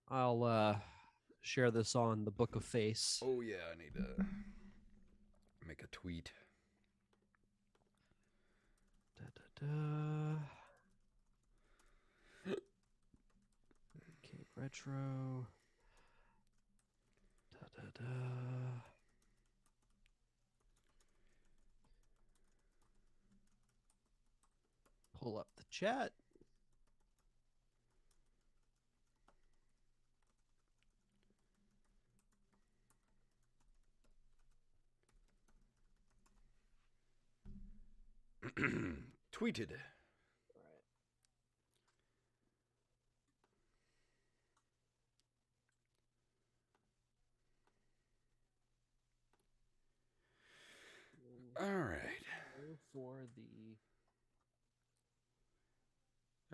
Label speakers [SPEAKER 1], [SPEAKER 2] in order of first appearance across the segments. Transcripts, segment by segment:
[SPEAKER 1] I'll share this on the Book of Face.
[SPEAKER 2] Oh yeah, I need to make a tweet.
[SPEAKER 1] Da, da, da. Arcade Retro. Da, da, da. Pull up the chat.
[SPEAKER 2] Tweeted.
[SPEAKER 1] All right.
[SPEAKER 2] All right.
[SPEAKER 1] Go for the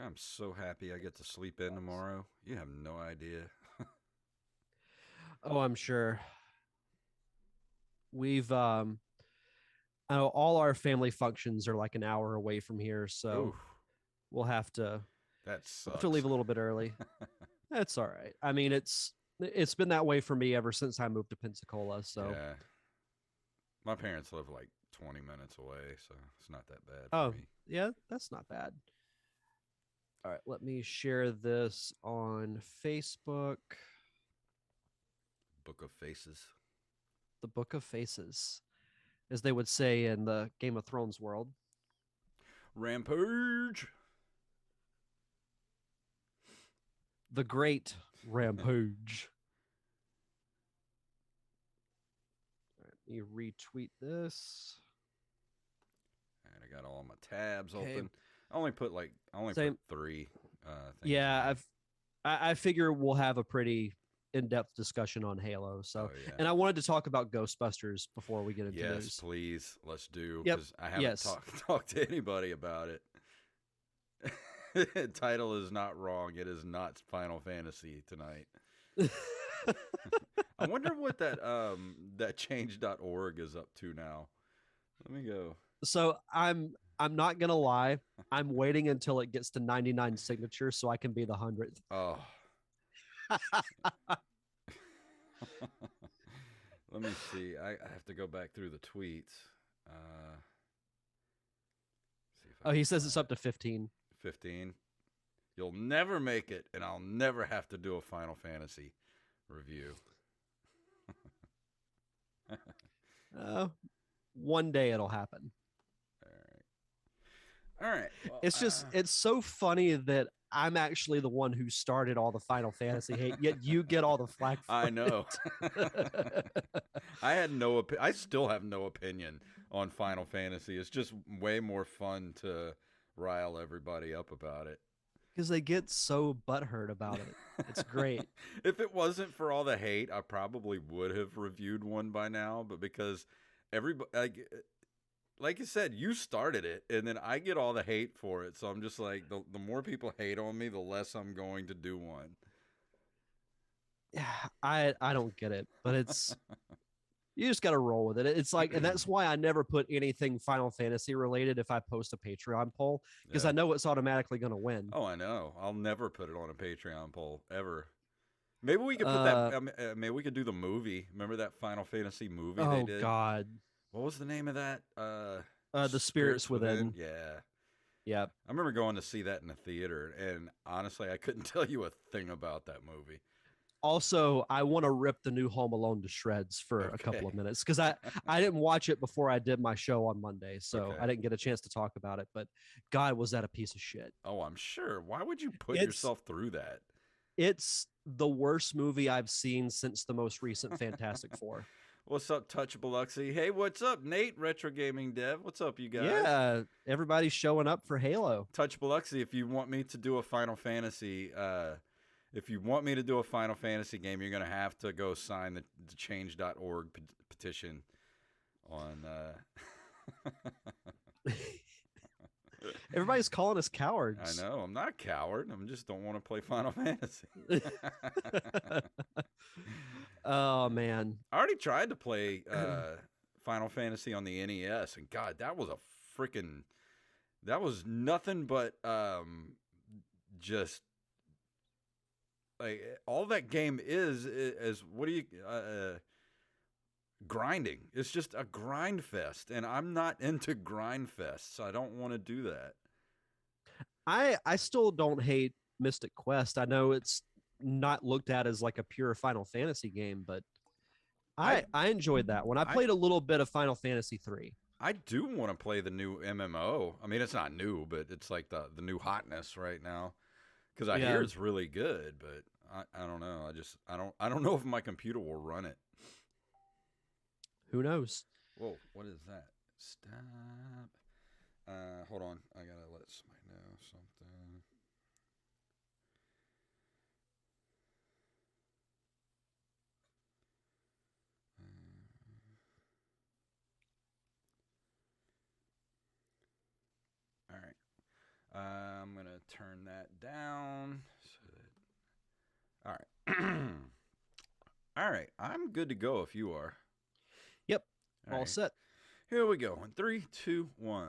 [SPEAKER 2] I'm so happy I get to sleep in
[SPEAKER 1] box.
[SPEAKER 2] tomorrow. You have no idea.
[SPEAKER 1] Oh, I'm sure. We've I know all our family functions are like an hour away from here,
[SPEAKER 2] Ooh,
[SPEAKER 1] so we'll have to
[SPEAKER 2] that
[SPEAKER 1] leave
[SPEAKER 2] sucks.
[SPEAKER 1] a little bit early. That's all right. I mean, it's been that way for me ever since I moved to Pensacola. So,
[SPEAKER 2] Yeah, my parents live like 20 minutes away, so it's not that bad for
[SPEAKER 1] oh
[SPEAKER 2] me.
[SPEAKER 1] yeah, that's not bad. All right, let me share this on Facebook.
[SPEAKER 2] Book of Faces.
[SPEAKER 1] The Book of Faces, as they would say in the Game of Thrones world.
[SPEAKER 2] Rampage.
[SPEAKER 1] The Great Rampage. All right, let me retweet this.
[SPEAKER 2] And I got all my tabs
[SPEAKER 1] Okay,
[SPEAKER 2] open. I only put
[SPEAKER 1] same.
[SPEAKER 2] three things in
[SPEAKER 1] Yeah,
[SPEAKER 2] there.
[SPEAKER 1] I figure we'll have a pretty in-depth discussion on Halo. So,
[SPEAKER 2] Oh yeah.
[SPEAKER 1] and I wanted to talk about Ghostbusters before we get into
[SPEAKER 2] Yes,
[SPEAKER 1] news.
[SPEAKER 2] please. Let's do
[SPEAKER 1] Yep.
[SPEAKER 2] because I haven't
[SPEAKER 1] Yes.
[SPEAKER 2] talked to anybody about it. Title is not wrong. It is not Final Fantasy tonight. I wonder what that change.org is up to now. Let me go.
[SPEAKER 1] So I'm not gonna lie. I'm waiting until it gets to 99 signatures so I can be the 100th.
[SPEAKER 2] Oh, let me see. I have to go back through the tweets. Uh, see if I
[SPEAKER 1] Oh,
[SPEAKER 2] can
[SPEAKER 1] he says it's
[SPEAKER 2] find
[SPEAKER 1] up
[SPEAKER 2] it.
[SPEAKER 1] to 15.
[SPEAKER 2] 15. You'll never make it, and I'll never have to do a Final Fantasy review.
[SPEAKER 1] Uh, One day it'll happen.
[SPEAKER 2] All right. All right. Well,
[SPEAKER 1] It's so funny that I'm actually the one who started all the Final Fantasy hate, yet you get all the flack
[SPEAKER 2] I
[SPEAKER 1] for
[SPEAKER 2] know.
[SPEAKER 1] it.
[SPEAKER 2] I had no. I still have no opinion on Final Fantasy. It's just way more fun to rile everybody up about it.
[SPEAKER 1] Because they get so butthurt about it. It's great.
[SPEAKER 2] If it wasn't for all the hate, I probably would have reviewed one by now. But because everybody, like you said, you started it, and then I get all the hate for it. So I'm just like, the more people hate on me, the less I'm going to do one.
[SPEAKER 1] Yeah, I don't get it, but it's you just got to roll with it. It's like, and that's why I never put anything Final Fantasy related if I post a Patreon poll because I
[SPEAKER 2] Yeah.
[SPEAKER 1] know it's automatically going to win.
[SPEAKER 2] Oh, I know. I'll never put it on a Patreon poll ever. Maybe we could put that.
[SPEAKER 1] Uh
[SPEAKER 2] Maybe we could do the movie. Remember that Final Fantasy movie they
[SPEAKER 1] oh
[SPEAKER 2] did?
[SPEAKER 1] God,
[SPEAKER 2] What was the name of that?
[SPEAKER 1] the spirits
[SPEAKER 2] Spirits Within.
[SPEAKER 1] within.
[SPEAKER 2] Yeah,
[SPEAKER 1] Yeah.
[SPEAKER 2] I remember going to see that in the theater, and honestly, I couldn't tell you a thing about that movie.
[SPEAKER 1] Also, I want to rip the new Home Alone to shreds for a couple of
[SPEAKER 2] Okay.
[SPEAKER 1] minutes because I didn't watch it before I did my show on Monday, so I
[SPEAKER 2] Okay.
[SPEAKER 1] didn't get a chance to talk about it. But God, was that a piece of shit?
[SPEAKER 2] Oh, I'm sure. Why would you put
[SPEAKER 1] It's
[SPEAKER 2] yourself through that?
[SPEAKER 1] it's the worst movie I've seen since the most recent Fantastic Four.
[SPEAKER 2] What's up, Touch Biloxi? Hey, what's up, Nate? Retro Gaming Dev. What's up, you guys?
[SPEAKER 1] Yeah, everybody's showing up for Halo.
[SPEAKER 2] Touch Biloxi, if you want me to do a Final Fantasy, if you want me to do a Final Fantasy game, you're gonna have to go sign the change.org petition on.
[SPEAKER 1] Everybody's calling us
[SPEAKER 2] I
[SPEAKER 1] cowards.
[SPEAKER 2] know I'm not a coward. I just don't want to play Final Fantasy.
[SPEAKER 1] Oh man.
[SPEAKER 2] I already tried to play Final Fantasy on the NES, and God, that was a freaking. That was nothing but just like all that game is what do you grinding. It's just a grind fest, and I'm not into grind fests. So I don't want to do that.
[SPEAKER 1] I still don't hate Mystic Quest. I know it's not looked at as like a pure Final Fantasy game, but
[SPEAKER 2] I
[SPEAKER 1] I enjoyed that one. I
[SPEAKER 2] I
[SPEAKER 1] played a little bit of Final Fantasy 3.
[SPEAKER 2] I do want to play the new MMO. I mean, it's not new, but it's like the new hotness right now because I hear
[SPEAKER 1] Yeah,
[SPEAKER 2] it's really good. But I don't know. I don't know if my computer will run it.
[SPEAKER 1] who knows?
[SPEAKER 2] Whoa, what is that? Stop. Hold on. I gotta let somebody know something. All right. I'm gonna turn that down. All right. All right. I'm good to go if you are.
[SPEAKER 1] Yep,
[SPEAKER 2] All
[SPEAKER 1] all
[SPEAKER 2] right.
[SPEAKER 1] set.
[SPEAKER 2] Here we go. In 3, 2, 1.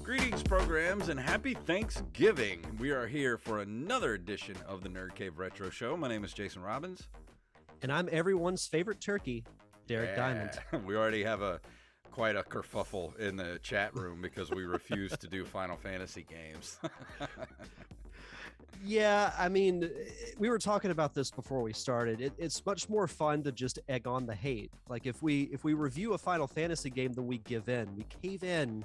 [SPEAKER 2] Greetings, programs, and happy Thanksgiving. We are here for another edition of the Nerd Cave Retro Show. My name is Jason Robbins.
[SPEAKER 1] And I'm everyone's favorite turkey, Derrick Diamond.
[SPEAKER 2] We already have quite a kerfuffle in the chat room because we refuse to do Final Fantasy games.
[SPEAKER 1] Yeah, I mean, we were talking about this before we started. It's much more fun to just egg on the hate. Like if we review a Final Fantasy game, then we give in, we cave in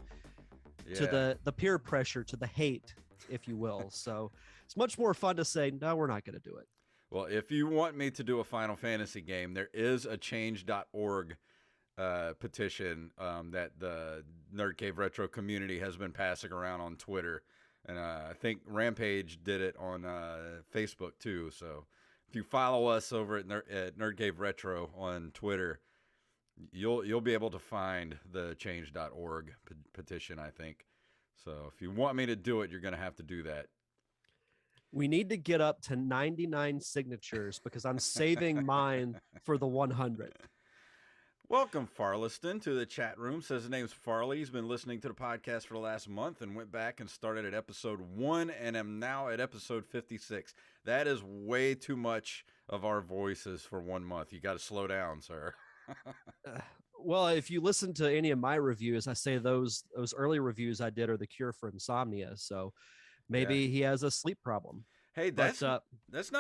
[SPEAKER 1] to the peer pressure, to the hate, if you will. So it's much more fun to say, no, we're not going to do it.
[SPEAKER 2] Well, if you want me to do a Final Fantasy game, there is a change.org petition that the Nerd Cave Retro community has been passing around on Twitter. And I think Rampage did it on Facebook too. So if you follow us over at Nerd Cave Retro on Twitter, you'll be able to find the change.org petition, I think. So if you want me to do it, you're going to have to do that.
[SPEAKER 1] We need to get up to 99 signatures because I'm saving mine for the 100th.
[SPEAKER 2] Welcome, Farliston, to the chat room. Says his name's Farley. He's been listening to the podcast for the last month and went back and started at episode 1 and am now at episode 56. That is way too much of our voices for 1 month. You got to slow down, sir.
[SPEAKER 1] Well, if you listen to any of my reviews, I say those early reviews I did are the cure for insomnia. So maybe he has a sleep problem.
[SPEAKER 2] Hey, that's not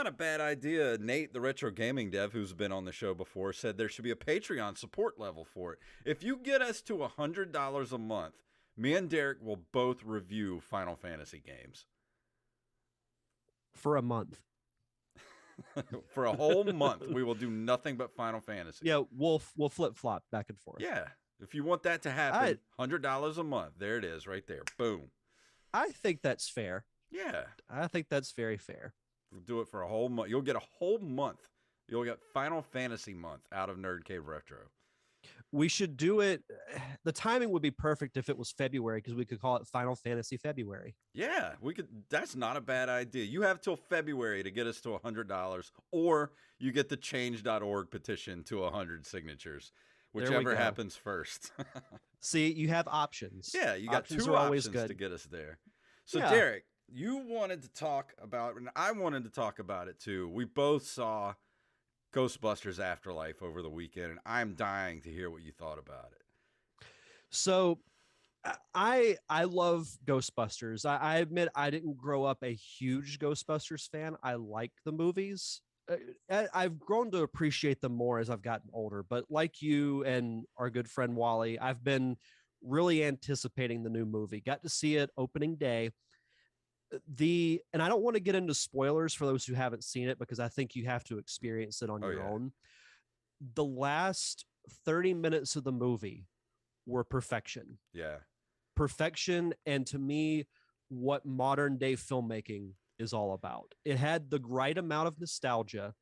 [SPEAKER 2] a bad idea. Nate, the retro gaming dev who's been on the show before, said there should be a Patreon support level for it. If you get us to $100 a month, me and Derrick will both review Final Fantasy games.
[SPEAKER 1] For a month.
[SPEAKER 2] For a whole month, we will do nothing but Final Fantasy.
[SPEAKER 1] Yeah, we'll flip-flop back and forth.
[SPEAKER 2] Yeah. If you want that to happen, $100 a month. There it is right there. Boom.
[SPEAKER 1] I think that's fair.
[SPEAKER 2] Yeah.
[SPEAKER 1] I think that's very fair.
[SPEAKER 2] We'll do it for a whole month. You'll get a whole month. You'll get Final Fantasy month out of Nerd Cave Retro.
[SPEAKER 1] We should do it. The timing would be perfect if it was February because we could call it Final Fantasy February.
[SPEAKER 2] Yeah, we could. That's not a bad idea. You have till February to get us to $100, or you get the change.org petition to 100 signatures, whichever happens first.
[SPEAKER 1] See, you have options.
[SPEAKER 2] Yeah, you got
[SPEAKER 1] options
[SPEAKER 2] two
[SPEAKER 1] are always
[SPEAKER 2] options
[SPEAKER 1] good.
[SPEAKER 2] to get us there. So,
[SPEAKER 1] yeah.
[SPEAKER 2] Derrick, you wanted to talk about, and I wanted to talk about it too. We both saw Ghostbusters Afterlife over the weekend, and I'm dying to hear what you thought about it.
[SPEAKER 1] So I love Ghostbusters. I admit I didn't grow up a huge Ghostbusters fan. I like the movies. I've grown to appreciate them more as I've gotten older. But like you and our good friend Wally, I've been really anticipating the new movie. Got to see it opening day. And I don't want to get into spoilers for those who haven't seen it because I think you have to experience it on your own. The last 30 minutes of the movie were perfection.
[SPEAKER 2] Yeah.
[SPEAKER 1] Perfection. And to me, what modern day filmmaking is all about. It had the right amount of nostalgia.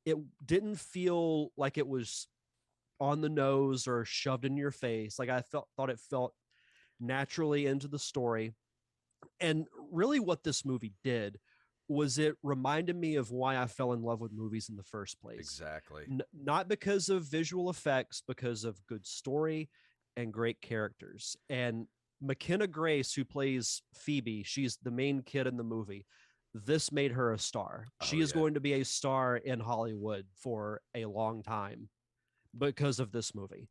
[SPEAKER 1] It didn't feel like it was on the nose or shoved in your face. Like I thought it felt naturally into the story. And really what this movie did was it reminded me of why I fell in love with movies in the first place.
[SPEAKER 2] Exactly.
[SPEAKER 1] Not because of visual effects, because of good story and great characters. And McKenna Grace, who plays Phoebe, she's the main kid in the movie. This made her a star.
[SPEAKER 2] Oh
[SPEAKER 1] She is
[SPEAKER 2] yeah.
[SPEAKER 1] going to be a star in Hollywood for a long time because of this movie.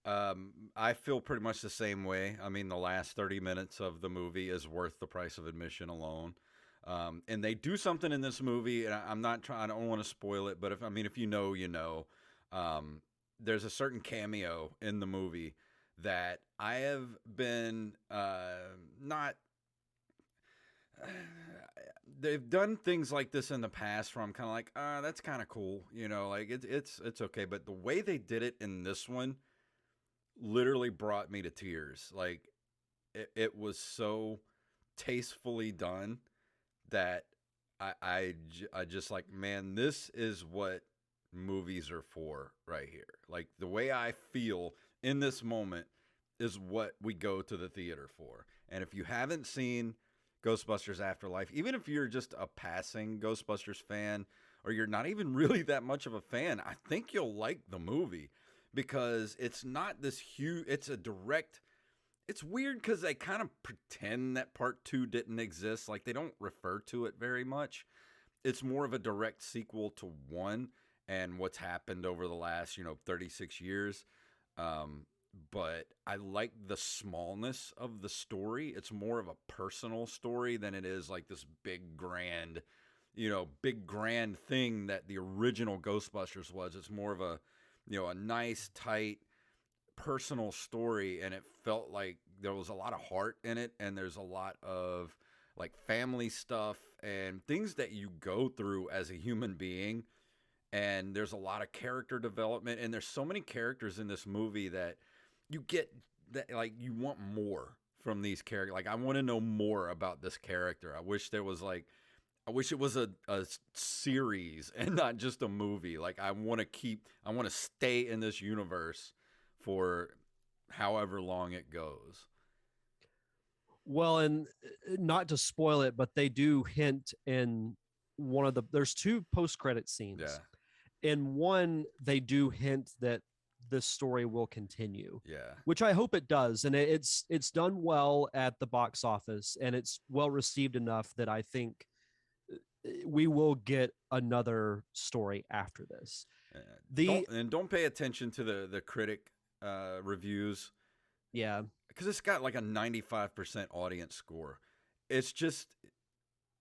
[SPEAKER 2] I feel pretty much the same way. I mean, the last 30 minutes of the movie is worth the price of admission alone. And they do something in this movie, and I'm not trying. I don't want to spoil it, but if you know, you know. There's a certain cameo in the movie that I have been not. They've done things like this in the past where I'm kind of like, that's kind of cool, like it's okay. But the way they did it in this one literally brought me to tears. Like it was so tastefully done that I just like, man, this is what movies are for right here. Like the way I feel in this moment is what we go to the theater for. And if you haven't seen Ghostbusters Afterlife, even if you're just a passing Ghostbusters fan or you're not even really that much of a fan, I think you'll like the movie because it's not this huge, it's a direct, it's weird because they kind of pretend that part two didn't exist. Like they don't refer to it very much. It's more of a direct sequel to one and what's happened over the last, 36 years. But I like the smallness of the story. It's more of a personal story than it is like this big grand thing that the original Ghostbusters was. It's more of a nice, tight, personal story, and it felt like there was a lot of heart in it, and there's a lot of like family stuff and things that you go through as a human being. And there's a lot of character development, and there's so many characters in this movie that you get that like you want more from these characters. Like I want to know more about this character. I wish it was a series and not just a movie. Like I want to stay in this universe for however long it goes.
[SPEAKER 1] Well, and not to spoil it, but they do hint in there's two post-credit scenes.
[SPEAKER 2] Yeah.
[SPEAKER 1] In one, they do hint that this story will continue.
[SPEAKER 2] Yeah.
[SPEAKER 1] Which I hope it does. And it's done well at the box office, and it's well received enough that I think we will get another story after this.
[SPEAKER 2] Don't pay attention to the critic reviews.
[SPEAKER 1] Yeah.
[SPEAKER 2] Because it's got like a 95% audience score. It's just,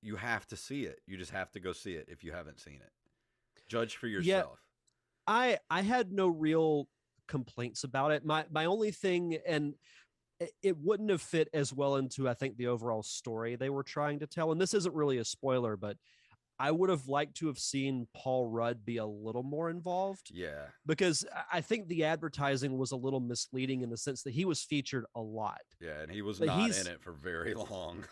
[SPEAKER 2] you have to see it. You just have to go see it if you haven't seen it. Judge for yourself.
[SPEAKER 1] Yeah, I had no real complaints about it. My only thing, and it wouldn't have fit as well into, I think, the overall story they were trying to tell. And this isn't really a spoiler, but I would have liked to have seen Paul Rudd be a little more involved.
[SPEAKER 2] Yeah.
[SPEAKER 1] Because I think the advertising was a little misleading in the sense that he was featured a lot.
[SPEAKER 2] Yeah, and he was not in it for very long.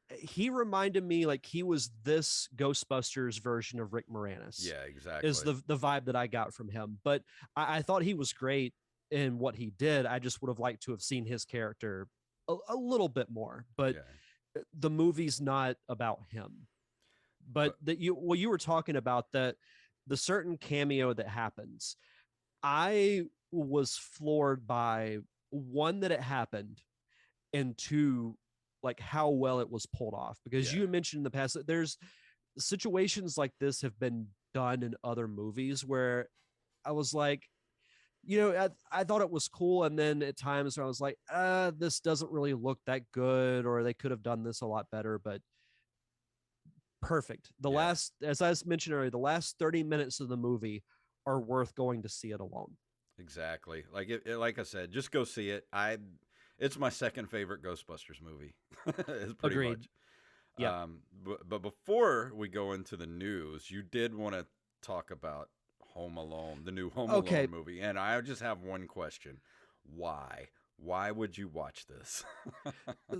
[SPEAKER 1] He reminded me like he was this Ghostbusters version of Rick Moranis.
[SPEAKER 2] Yeah, exactly.
[SPEAKER 1] Is the vibe that I got from him. But I thought he was great in what he did. I just would have liked to have seen his character a little bit more. But the movie's not about him. But you were talking about the certain cameo that happens. I was floored by one, that it happened, and two, like how well it was pulled off. Because you mentioned in the past that there's situations like this have been done in other movies where I was like, I thought it was cool, and then at times I was like, this doesn't really look that good, or they could have done this a lot better. But perfect. As I mentioned earlier, the last 30 minutes of the movie are worth going to see it alone.
[SPEAKER 2] Exactly. Like like I said, just go see it. It's my second favorite Ghostbusters movie. It's pretty
[SPEAKER 1] Agreed.
[SPEAKER 2] much.
[SPEAKER 1] Yeah.
[SPEAKER 2] But before we go into the news, you did want to talk about Home Alone, the new Home Alone movie, and I just have one question: why? Why would you watch this?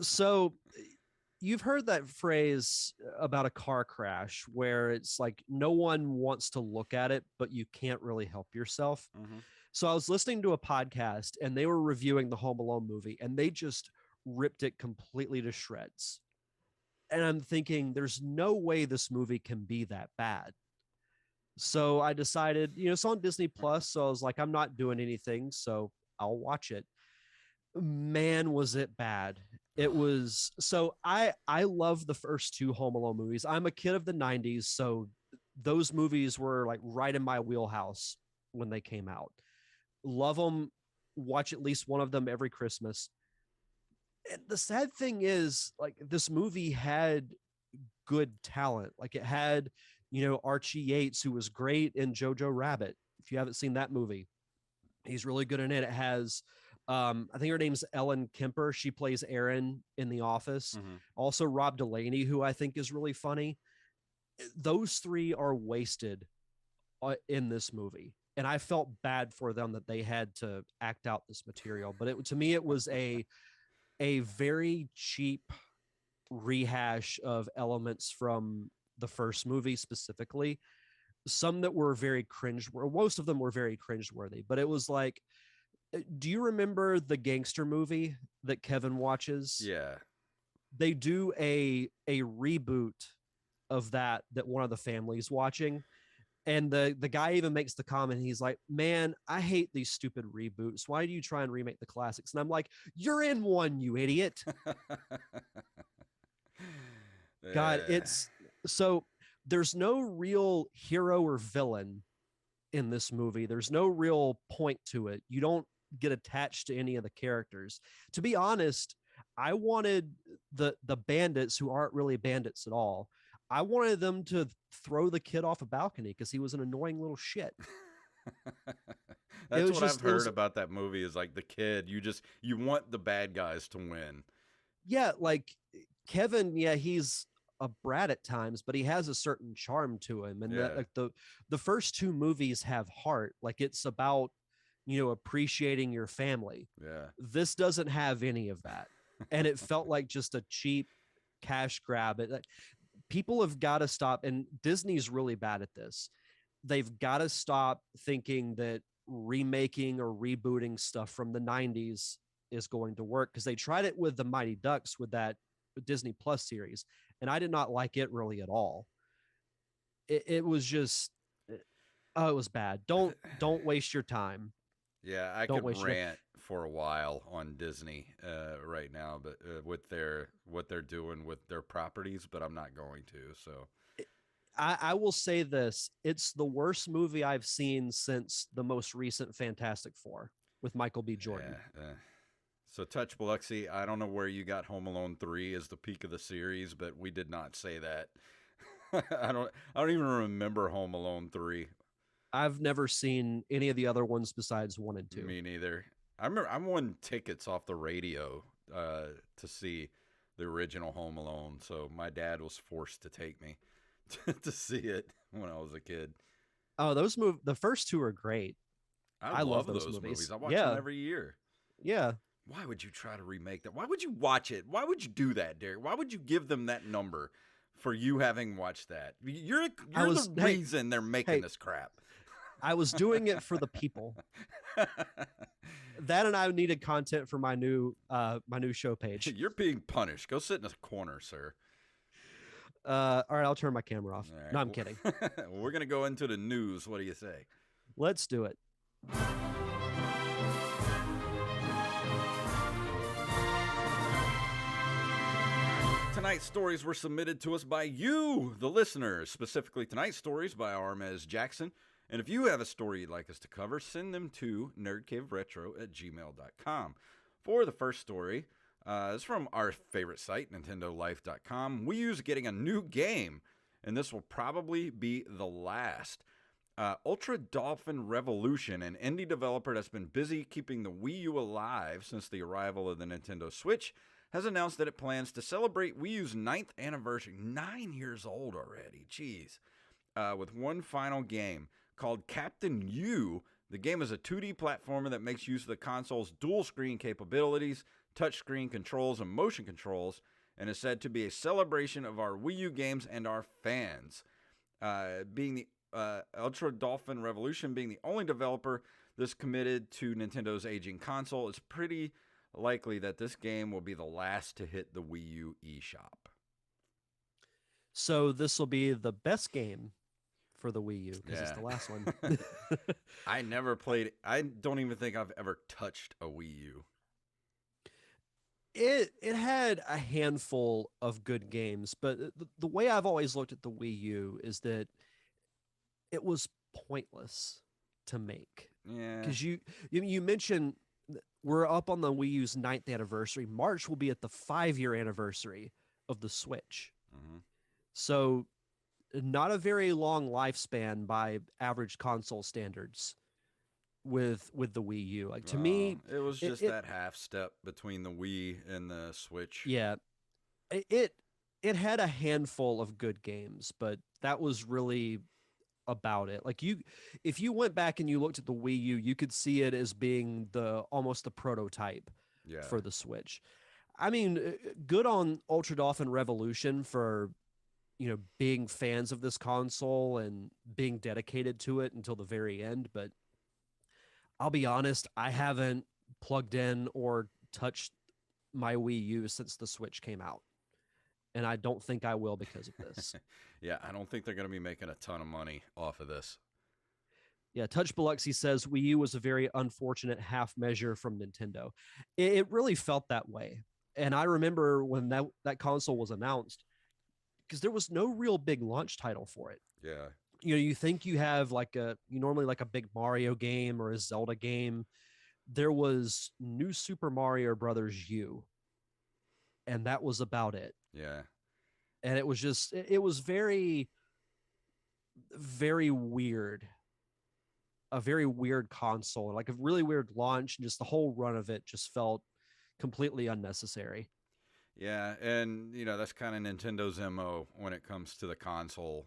[SPEAKER 1] So you've heard that phrase about a car crash where it's like no one wants to look at it, but you can't really help yourself.
[SPEAKER 2] Mm-hmm.
[SPEAKER 1] So I was listening to a podcast and they were reviewing the Home Alone movie, and they just ripped it completely to shreds. And I'm thinking, there's no way this movie can be that bad. So I decided, it's on Disney Plus. So I was like, I'm not doing anything. So I'll watch it. Man, was it bad. It was so I love the first two Home Alone movies. I'm a kid of the 90s, so those movies were like right in my wheelhouse when they came out. Love them, watch at least one of them every Christmas. And the sad thing is, like, this movie had good talent. Like, it had, Archie Yates, who was great in Jojo Rabbit. If you haven't seen that movie, he's really good in it. It has, I think her name's Ellen Kemper. She plays Erin in The Office.
[SPEAKER 2] Mm-hmm.
[SPEAKER 1] Also, Rob Delaney, who I think is really funny. Those three are wasted in this movie. And I felt bad for them that they had to act out this material. But to me, it was a very cheap rehash of elements from the first movie specifically. Some that were very cringe, most of them were very cringeworthy, but it was like, do you remember the gangster movie that Kevin watches?
[SPEAKER 2] Yeah.
[SPEAKER 1] They do a reboot of that one of the families watching. And the guy even makes the comment, he's like, man, I hate these stupid reboots. Why do you try and remake the classics? And I'm like, you're in one, you idiot. God, it's so there's no real hero or villain in this movie. There's no real point to it. You don't get attached to any of the characters. To be honest, I wanted the bandits, who aren't really bandits at all, I wanted them to throw the kid off a balcony because he was an annoying little shit.
[SPEAKER 2] That's what I've heard about that movie, is like the kid, you want the bad guys to win.
[SPEAKER 1] Yeah, like Kevin, yeah, he's a brat at times, but he has a certain charm to him. And like the first two movies have heart. Like, it's about, appreciating your family.
[SPEAKER 2] Yeah.
[SPEAKER 1] This doesn't have any of that. And it felt like just a cheap cash grab. People have got to stop, and Disney's really bad at this. They've got to stop thinking that remaking or rebooting stuff from the 90s is going to work, because they tried it with the Mighty Ducks with that Disney Plus series, and I did not like it really at all. It was just, it was bad. Don't waste your time.
[SPEAKER 2] Yeah, I could rant for a while on Disney right now, but with what they're doing with their properties, but I'm not going to. So
[SPEAKER 1] I will say this: it's the worst movie I've seen since the most recent Fantastic Four with Michael B. Jordan.
[SPEAKER 2] Yeah, so Touch Biloxi, I don't know where you got Home Alone 3 as the peak of the series, but we did not say that. I don't even remember Home Alone 3.
[SPEAKER 1] I've never seen any of the other ones besides 1 and 2.
[SPEAKER 2] Me neither. I remember I won tickets off the radio to see the original Home Alone, so my dad was forced to take me to see it when I was a kid.
[SPEAKER 1] Oh, the first two are great.
[SPEAKER 2] I love those movies. I watch them every year.
[SPEAKER 1] Yeah.
[SPEAKER 2] Why would you try to remake that? Why would you watch it? Why would you do that, Derrick? Why would you give them that number for you having watched that? You're the reason they're making this crap.
[SPEAKER 1] I was doing it for the people. That, and I needed content for my new show page.
[SPEAKER 2] You're being punished. Go sit in a corner, sir.
[SPEAKER 1] All right, I'll turn my camera off. Right, no, I'm kidding.
[SPEAKER 2] We're going to go into the news. What do you say?
[SPEAKER 1] Let's do it.
[SPEAKER 2] Tonight's stories were submitted to us by you, the listeners. Specifically, tonight's stories by Armez Jackson. And if you have a story you'd like us to cover, send them to nerdcaveretro@gmail.com. For the first story, it's from our favorite site, nintendolife.com. Wii U's getting a new game, and this will probably be the last. Ultra Dolphin Revolution, an indie developer that's been busy keeping the Wii U alive since the arrival of the Nintendo Switch, has announced that it plans to celebrate Wii U's 9th anniversary, 9 years old already, jeez, with one final game called Captain U. The game is a 2D platformer that makes use of the console's dual screen capabilities, touchscreen controls, and motion controls, and is said to be a celebration of our Wii U games and our fans. Being the Ultra Dolphin Revolution being the only developer that's committed to Nintendo's aging console, is pretty likely that this game will be the last to hit the Wii U eShop.
[SPEAKER 1] So this will be the best game for the Wii U because it's
[SPEAKER 2] Yeah.
[SPEAKER 1] the last one.
[SPEAKER 2] I never played. I don't even think I've ever touched a Wii U.
[SPEAKER 1] It had a handful of good games, but the way I've always looked at the Wii U is that it was pointless to make
[SPEAKER 2] Yeah.
[SPEAKER 1] because you mentioned we're up on the Wii U's 9th anniversary. March will be at the 5-year anniversary of the Switch.
[SPEAKER 2] Hmm.
[SPEAKER 1] So not a very long lifespan by average console standards with the Wii U. Like to me,
[SPEAKER 2] It was
[SPEAKER 1] it,
[SPEAKER 2] just
[SPEAKER 1] it
[SPEAKER 2] that half step between the Wii and the Switch.
[SPEAKER 1] yeah, it it had a handful of good games, but that was really about it. Like if you went back and you looked at the Wii U, you could see it as being the almost the prototype
[SPEAKER 2] Yeah.
[SPEAKER 1] for the Switch. I mean, good on Ultra Dolphin Revolution for being fans of this console and being dedicated to it until the very end. But I'll be honest, I haven't plugged in or touched my Wii U since the Switch came out. And I don't think I will because of this.
[SPEAKER 2] Yeah, I don't think they're going to be making a ton of money off of this.
[SPEAKER 1] Yeah, Touch Biloxi says Wii U was a very unfortunate half measure from Nintendo. It really felt that way. And I remember when that console was announced, because there was no real big launch title for it.
[SPEAKER 2] Yeah.
[SPEAKER 1] You think you have you normally like a big Mario game or a Zelda game. There was New Super Mario Brothers U, and that was about it.
[SPEAKER 2] Yeah.
[SPEAKER 1] And it was just it was very very weird, a very weird console, like a really weird launch, and just the whole run of it just felt completely unnecessary.
[SPEAKER 2] Yeah, and that's kind of Nintendo's MO when it comes to the consoles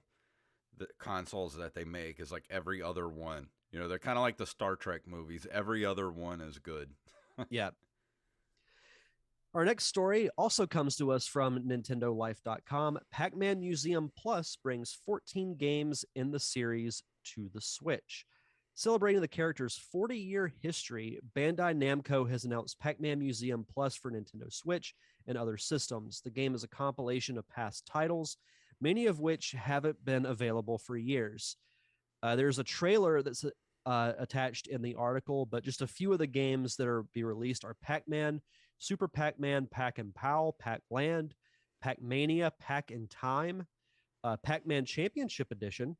[SPEAKER 2] that they make is like every other one. They're kind of like the Star Trek movies. Every other one is good.
[SPEAKER 1] Yeah. Our next story also comes to us from NintendoLife.com. Pac-Man Museum Plus brings 14 games in the series to the Switch. Celebrating the character's 40-year history, Bandai Namco has announced Pac-Man Museum Plus for Nintendo Switch and other systems. The game is a compilation of past titles, many of which haven't been available for years. There's a trailer that's attached in the article, but just a few of the games that are be released are Pac-Man, Super Pac-Man, Pac and Pow, Pac-Land, Pac-Mania, Pac in Time, Pac-Man Championship Edition,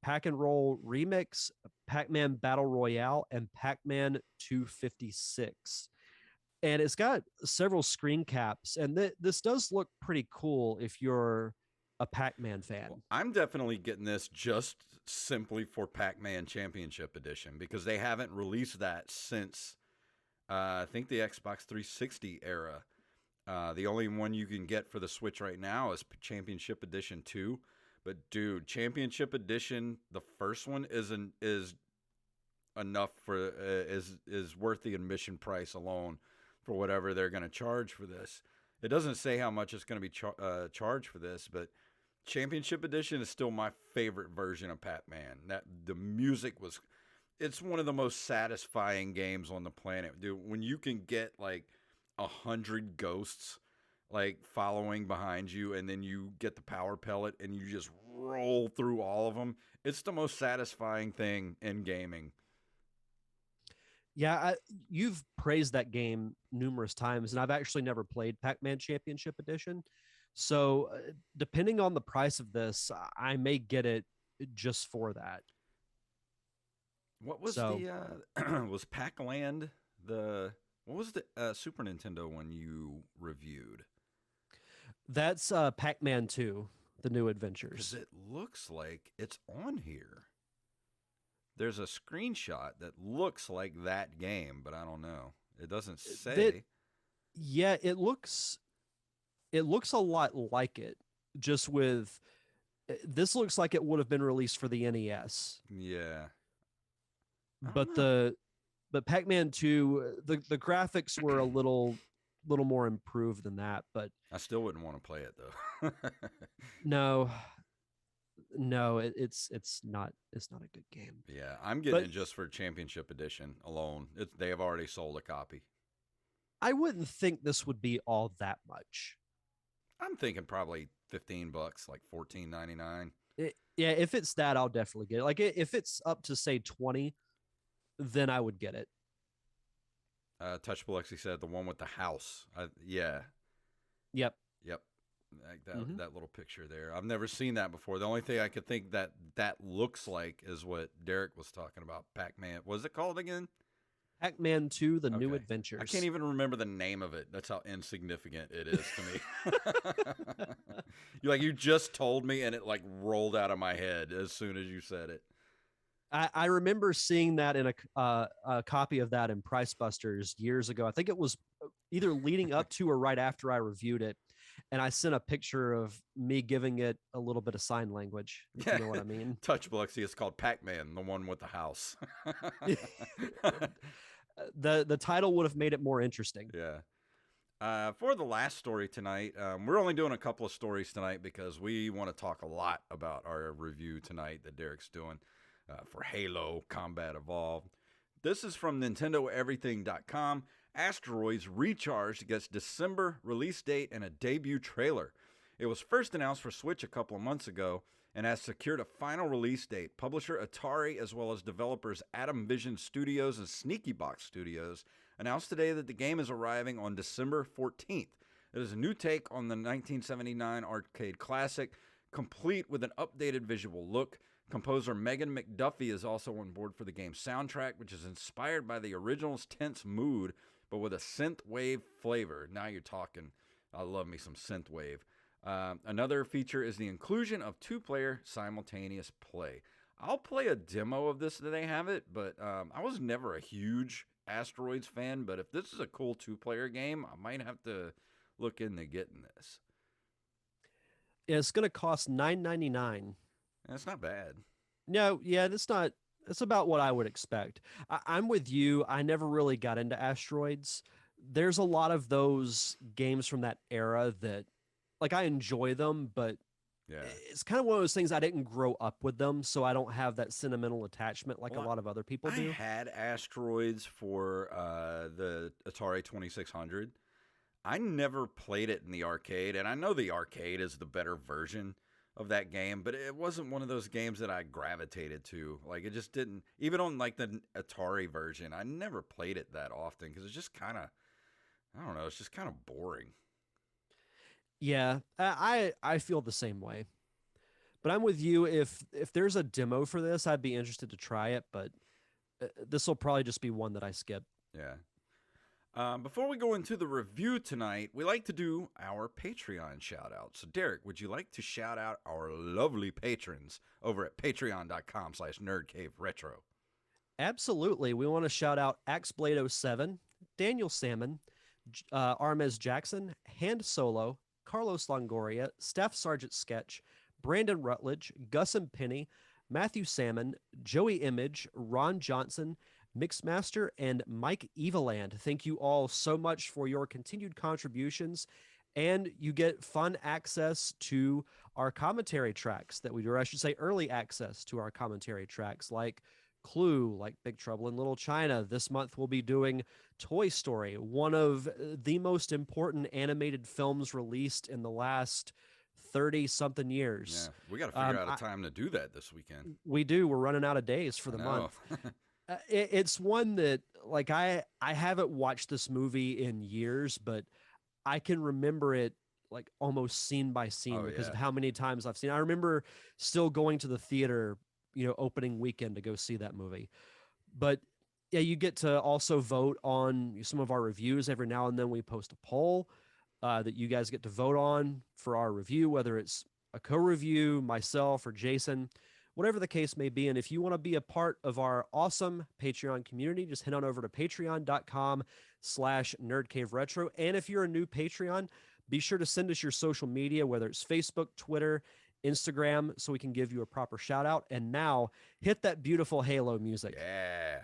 [SPEAKER 1] Pac and Roll Remix, Pac-Man Battle Royale, and Pac-Man 256. And it's got several screen caps, and this does look pretty cool if you're a Pac-Man fan.
[SPEAKER 2] Well, I'm definitely getting this just simply for Pac-Man Championship Edition because they haven't released that since I think the Xbox 360 era. The only one you can get for the Switch right now is Championship Edition 2. But dude, Championship Edition, the first one is enough for is worth the admission price alone for whatever they're going to charge for this. It doesn't say how much it's going to be charged for this, but Championship Edition is still my favorite version of Pac-Man. That the music was, it's one of the most satisfying games on the planet, dude. When you can get like 100 ghosts like following behind you, and then you get the power pellet and you just roll through all of them. It's the most satisfying thing in gaming.
[SPEAKER 1] Yeah, you've praised that game numerous times, and I've actually never played Pac-Man Championship Edition. So, depending on the price of this, I may get it just for that.
[SPEAKER 2] What was
[SPEAKER 1] So,
[SPEAKER 2] the was Pac-Land the what was the Super Nintendo one you reviewed?
[SPEAKER 1] that's Pac-Man 2, The New
[SPEAKER 2] Because
[SPEAKER 1] Adventures.
[SPEAKER 2] it looks like it's on here. There's a screenshot that looks like that game, but I don't know. It doesn't
[SPEAKER 1] That
[SPEAKER 2] say.
[SPEAKER 1] yeah, it looks a lot like it, just with this looks like it would have been released for the NES.
[SPEAKER 2] Yeah, I don't
[SPEAKER 1] But
[SPEAKER 2] know.
[SPEAKER 1] Pac-Man 2, the graphics were a little more improved than that, but
[SPEAKER 2] I still wouldn't want to play it though.
[SPEAKER 1] no, no, it's not a good game.
[SPEAKER 2] Yeah, I'm getting
[SPEAKER 1] But
[SPEAKER 2] it just for Championship Edition alone. They have already sold a copy.
[SPEAKER 1] I wouldn't think this would be all that much.
[SPEAKER 2] I'm thinking probably $15, like $14.99.
[SPEAKER 1] Yeah, if it's that, I'll definitely get it. Like if it's up to say 20, then I would get it.
[SPEAKER 2] Touch Biloxi said the one with the house. Yeah.
[SPEAKER 1] Yep.
[SPEAKER 2] Yep. Like that little picture there. I've never seen that before. The only thing I could think that looks like is what Derrick was talking about. Pac-Man. What is it called again?
[SPEAKER 1] Pac-Man 2: The New
[SPEAKER 2] Okay.
[SPEAKER 1] Adventures.
[SPEAKER 2] I can't even remember the name of it. That's how insignificant it is to me. You just told me and it like rolled out of my head as soon as you said it.
[SPEAKER 1] I remember seeing that in a copy of that in Price Busters years ago. I think it was either leading up to or right after I reviewed it. And I sent a picture of me giving it a little bit of sign language, if you know what I mean.
[SPEAKER 2] Touch Biloxi is called Pac-Man, the one with the house.
[SPEAKER 1] The title would have made it more interesting.
[SPEAKER 2] Yeah. For the last story tonight, we're only doing a couple of stories tonight because we want to talk a lot about our review tonight that Derrick's doing for Halo Combat Evolved. This is from NintendoEverything.com. Asteroids Recharged gets December release date and a debut trailer. It was first announced for Switch a couple of months ago and has secured a final release date. Publisher Atari, as well as developers Atom Vision Studios and Sneaky Box Studios, announced today that the game is arriving on December 14th. It is a new take on the 1979 arcade classic, complete with an updated visual look. Composer Megan McDuffie is also on board for the game's soundtrack, which is inspired by the original's tense mood, but with a synthwave flavor. Now you're talking. I love me some synthwave. Another feature is the inclusion of two-player simultaneous play. I'll play a demo of this that they have it, but I was never a huge Asteroids fan, but if this is a cool two-player game, I might have to look into getting this.
[SPEAKER 1] Yeah, it's going to cost $9.99.
[SPEAKER 2] That's not bad.
[SPEAKER 1] No, yeah, that's not. That's about what I would expect. I'm with you. I never really got into Asteroids. There's a lot of those games from that era that, like, I enjoy them, but
[SPEAKER 2] yeah,
[SPEAKER 1] it's kind of one of those things I didn't grow up with them, so I don't have that sentimental attachment like a lot of other people do.
[SPEAKER 2] I had Asteroids for the Atari 2600. I never played it in the arcade, and I know the arcade is the better version of that game, but it wasn't one of those games that I gravitated to. Like, it just didn't, even on like the Atari version, I never played it that often because it's just kind of, I don't know, it's just kind of boring.
[SPEAKER 1] Yeah, I feel the same way. But I'm with you. If there's a demo for this, I'd be interested to try it, but this will probably just be one that I skip.
[SPEAKER 2] Yeah. Before we go into the review tonight, we like to do our Patreon shout-out. So, Derrick, would you like to shout out our lovely patrons over at patreon.com/nerdcaveretro?
[SPEAKER 1] Absolutely. We want to shout out AxeBlade07, Daniel Salmon, Armez Jackson, Hand Solo, Carlos Longoria, Staff Sergeant Sketch, Brandon Rutledge, Gus and Penny, Matthew Salmon, Joey Image, Ron Johnson, Mixmaster, and Mike Eveland. Thank you all so much for your continued contributions, and you get fun access to our commentary tracks that we do, or I should say early access to our commentary tracks like Clue, like Big Trouble in Little China. This month we'll be doing Toy Story, one of the most important animated films released in the last 30-something years.
[SPEAKER 2] Yeah, we got to figure out a time to do that this weekend.
[SPEAKER 1] We do. We're running out of days for the month. It's one that, like, I haven't watched this movie in years, but I can remember it like almost scene by scene because of how many times I've seen it. I remember still going to the theater, opening weekend to go see that movie. But yeah, you get to also vote on some of our reviews. Every now and then we post a poll that you guys get to vote on for our review, whether it's a co-review, myself or Jason, whatever the case may be. And if you want to be a part of our awesome Patreon community, just head on over to patreon.com/nerdcaveretro. And if you're a new Patreon, be sure to send us your social media, whether it's Facebook, Twitter, Instagram, so we can give you a proper shout out. And now hit that beautiful Halo music.
[SPEAKER 2] Yeah.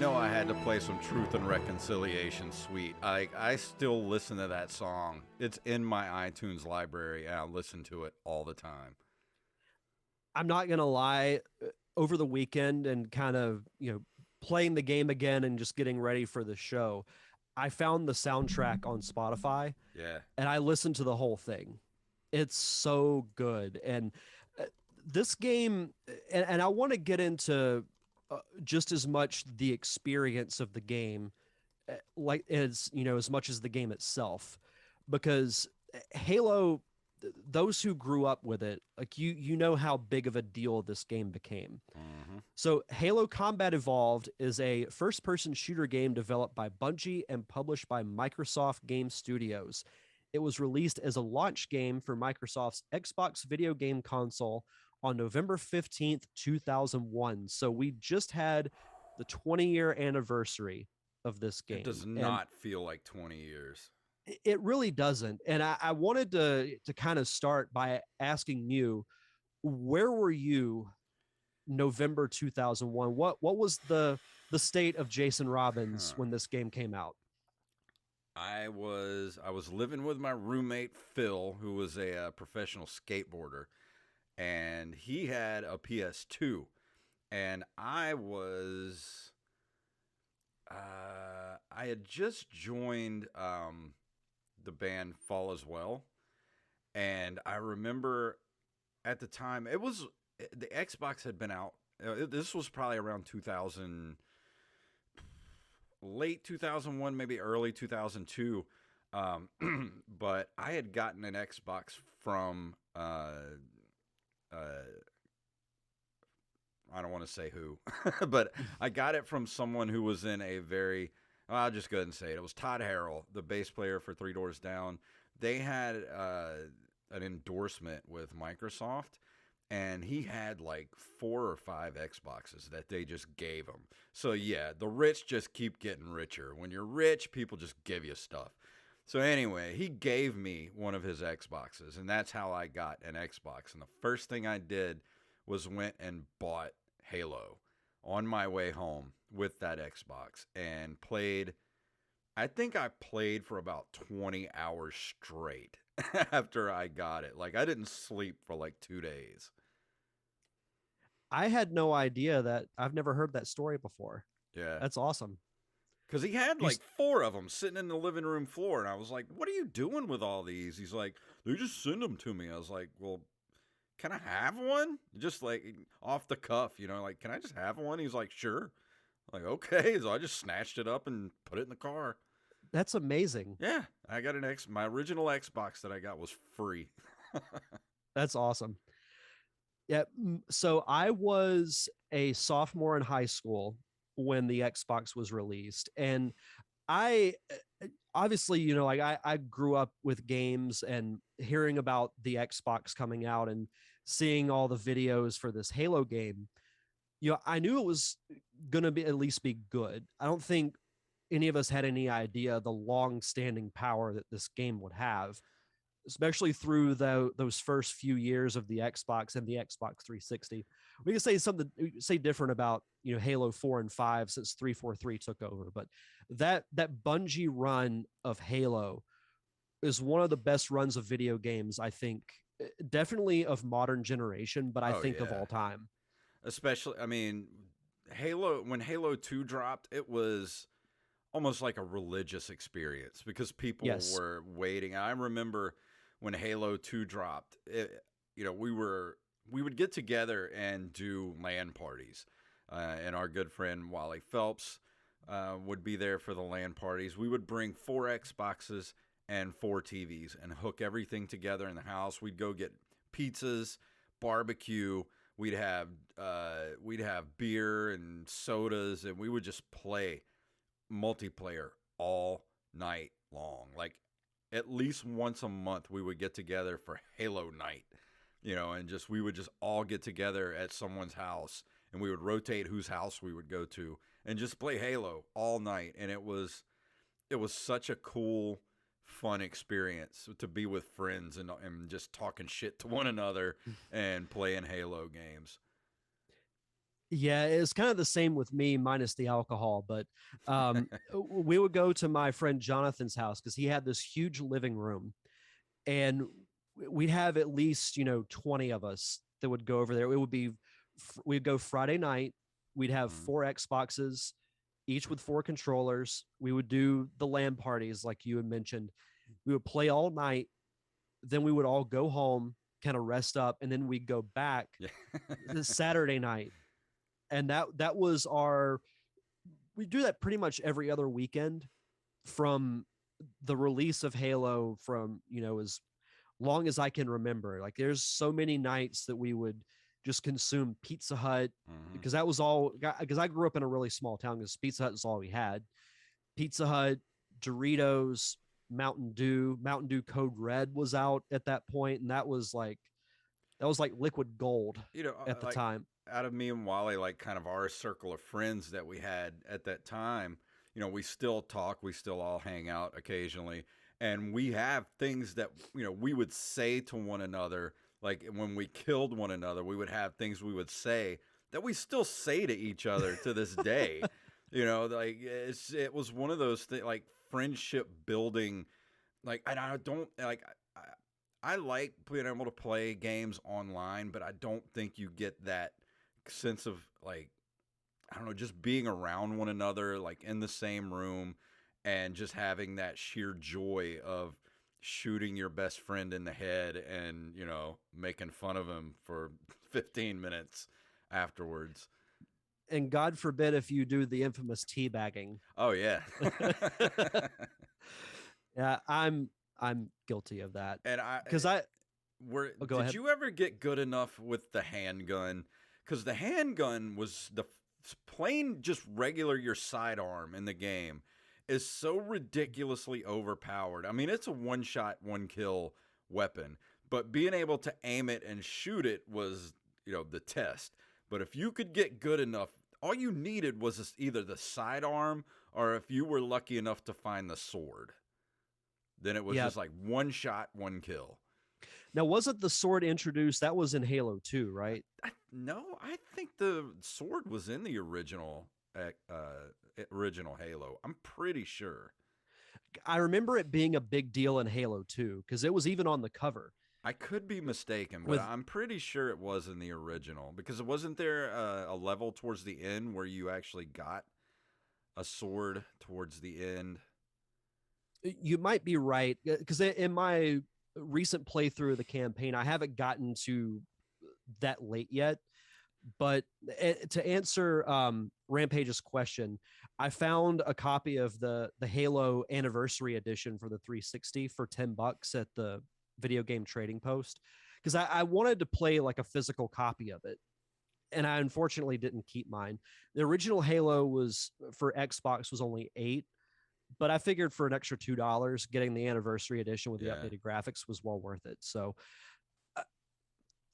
[SPEAKER 2] I had to play some Truth and Reconciliation Suite. I still listen to that song. It's in my iTunes library, and I listen to it all the time.
[SPEAKER 1] I'm not gonna lie, over the weekend and kind of, playing the game again and just getting ready for the show, I found the soundtrack on Spotify
[SPEAKER 2] Yeah.
[SPEAKER 1] and I listened to the whole thing. It's so good. And uh, this game, and I want to get into just as much the experience of the game, like as as much as the game itself, because Halo, those who grew up with it, like you know how big of a deal this game became.
[SPEAKER 2] Mm-hmm.
[SPEAKER 1] So Halo Combat Evolved is a first-person shooter game developed by Bungie and published by Microsoft Game Studios. It was released as a launch game for Microsoft's Xbox video game console on November 15th, 2001. So we just had the 20-year anniversary of this
[SPEAKER 2] It does
[SPEAKER 1] game. And
[SPEAKER 2] not feel like 20 years.
[SPEAKER 1] it really doesn't. And I wanted to kind of start by asking you, where were you November 2001? What was the state of Jason Robbins
[SPEAKER 2] Huh.
[SPEAKER 1] when this game came out?
[SPEAKER 2] I was living with my roommate Phil, who was a professional skateboarder, and he had a PS2, and I had just joined the band Fall as Well, and I remember at the time the Xbox had been out. This was probably around 2000, late 2001, maybe early 2002. Um, but I had gotten an Xbox from uh, I don't want to say who, but I got it from someone who was in a very, I'll just go ahead and say it. It was Todd Harrell, the bass player for Three Doors Down. They had an endorsement with Microsoft, and he had like 4 or 5 Xboxes that they just gave him. So yeah, the rich just keep getting richer. When you're rich, people just give you stuff. So anyway, he gave me one of his Xboxes, and that's how I got an Xbox. And the first thing I did was went and bought Halo on my way home with that Xbox and played. I think I played for about 20 hours straight after I got it. Like I didn't sleep for like 2 days.
[SPEAKER 1] I had no idea that. I've never heard that story before.
[SPEAKER 2] Yeah.
[SPEAKER 1] That's awesome.
[SPEAKER 2] Because he had
[SPEAKER 1] You
[SPEAKER 2] like 4 of them sitting in the living room floor. And I was like, what are you doing with all these? He's like, they just send them to me. I was like, well, can I have one? Just like off the cuff, like, can I just have one? He's like, sure. Like, okay. So I just snatched it up and put it in the car.
[SPEAKER 1] That's amazing.
[SPEAKER 2] Yeah. I got my original Xbox that I got was free.
[SPEAKER 1] That's awesome. Yeah. So I was a sophomore in high school when the Xbox was released. And I obviously, like I grew up with games and hearing about the Xbox coming out and seeing all the videos for this Halo game. I knew it was going to be at least be good. I don't think any of us had any idea the long-standing power that this game would have, especially through those first few years of the Xbox and the Xbox 360. We can say different about Halo 4 and 5 since 343 took over, but that Bungie run of Halo is one of the best runs of video games, I think, definitely of modern generation, but I
[SPEAKER 2] Oh,
[SPEAKER 1] think of
[SPEAKER 2] yeah.
[SPEAKER 1] all time.
[SPEAKER 2] Especially, I mean, when Halo 2 dropped, it was almost like a religious experience because people
[SPEAKER 1] Yes.
[SPEAKER 2] were waiting. I remember when Halo 2 dropped, we would get together and do LAN parties. And our good friend Wally Phelps would be there for the LAN parties. We would bring 4 Xboxes and 4 TVs and hook everything together in the house. We'd go get pizzas, barbecue. We'd have beer and sodas, and we would just play multiplayer all night long. Like at least once a month, we would get together for Halo night, and we would just all get together at someone's house, and we would rotate whose house we would go to, and just play Halo all night. And it was such a cool, fun experience to be with friends and just talking shit to one another and playing Halo games.
[SPEAKER 1] Yeah, it's kind of the same with me, minus the alcohol. But we would go to my friend Jonathan's house because he had this huge living room, and we'd have at least 20 of us that would go over there. It would be we'd go Friday night. We'd have
[SPEAKER 2] Mhm.
[SPEAKER 1] 4 Xboxes, each with 4 controllers. We would do the LAN parties like you had mentioned. We would play all night. Then we would all go home, kind of rest up, and then we'd go back
[SPEAKER 2] Yeah.
[SPEAKER 1] the Saturday night. And that was our we do that pretty much every other weekend from the release of Halo, from as long as I can remember. Like there's so many nights that we would just consume Pizza Hut
[SPEAKER 2] Mhm.
[SPEAKER 1] because that was all because I grew up in a really small town because Pizza Hut is all we had. Pizza Hut, Doritos, Mountain Dew Code Red was out at that point, and that was like liquid gold at the
[SPEAKER 2] Like
[SPEAKER 1] time.
[SPEAKER 2] out of me and Wally, like kind of our circle of friends that we had at that time, we still talk, we still all hang out occasionally, and we have things that we would say to one another. Like when we killed one another, we would have things we would say that we still say to each other to this day. Like it was one of those things, like friendship building. Like, and I don't like. I like being able to play games online, but I don't think you get that sense of like I don't know, just being around one another, like in the same room, and just having that sheer joy of shooting your best friend in the head and making fun of him for 15 minutes afterwards.
[SPEAKER 1] And God forbid if you do the infamous teabagging.
[SPEAKER 2] Oh yeah.
[SPEAKER 1] Yeah, I'm guilty of that
[SPEAKER 2] And I
[SPEAKER 1] because I
[SPEAKER 2] were
[SPEAKER 1] oh, go
[SPEAKER 2] did
[SPEAKER 1] ahead.
[SPEAKER 2] you ever get good enough with the handgun? Because the handgun was the plain just regular your sidearm in the game is so ridiculously overpowered. I mean, it's a one shot, one kill weapon, but being able to aim it and shoot it was the test. But if you could get good enough, all you needed was either the sidearm or if you were lucky enough to find the sword, then it was
[SPEAKER 1] Yeah.
[SPEAKER 2] just like one shot, one kill.
[SPEAKER 1] Now, wasn't the sword introduced? That was in Halo 2, right?
[SPEAKER 2] No, I think the sword was in the original Halo. I'm pretty sure.
[SPEAKER 1] I remember it being a big deal in Halo 2 because it was even on the cover
[SPEAKER 2] I could be mistaken, but
[SPEAKER 1] with
[SPEAKER 2] I'm pretty sure it was in the original because wasn't there a level towards the end where you actually got a sword towards the end?
[SPEAKER 1] you might be right because in my recent playthrough of the campaign, I haven't gotten to that late yet. But to answer Rampage's question, I found a copy of the Halo Anniversary Edition for the 360 for $10 at the video game trading post because I wanted to play like a physical copy of it, and I unfortunately didn't keep mine. The original Halo was for Xbox was only 8, but I figured for an extra $2, getting the Anniversary Edition with the
[SPEAKER 2] Yeah.
[SPEAKER 1] updated graphics was well worth it. So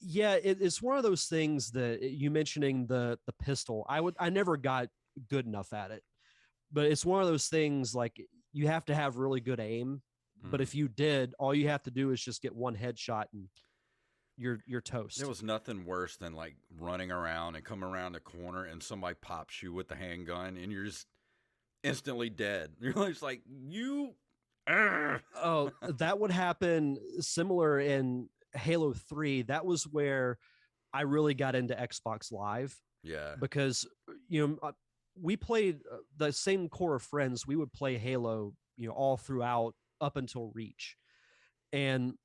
[SPEAKER 1] yeah, it's one of those things that you mentioning the pistol. I never got good enough at it, but it's one of those things like you have to have really good aim. But
[SPEAKER 2] Mm.
[SPEAKER 1] if you did, all you have to do is just get one headshot and you're
[SPEAKER 2] There
[SPEAKER 1] toast.
[SPEAKER 2] was nothing worse than like running around and coming around a corner and somebody pops you with the handgun and you're just instantly dead. You're just like you. Urgh.
[SPEAKER 1] Oh, that would happen similar in Halo 3. That was where I really got into Xbox Live
[SPEAKER 2] Yeah.
[SPEAKER 1] because we played the same core of friends. We would play Halo, all throughout up until Reach. And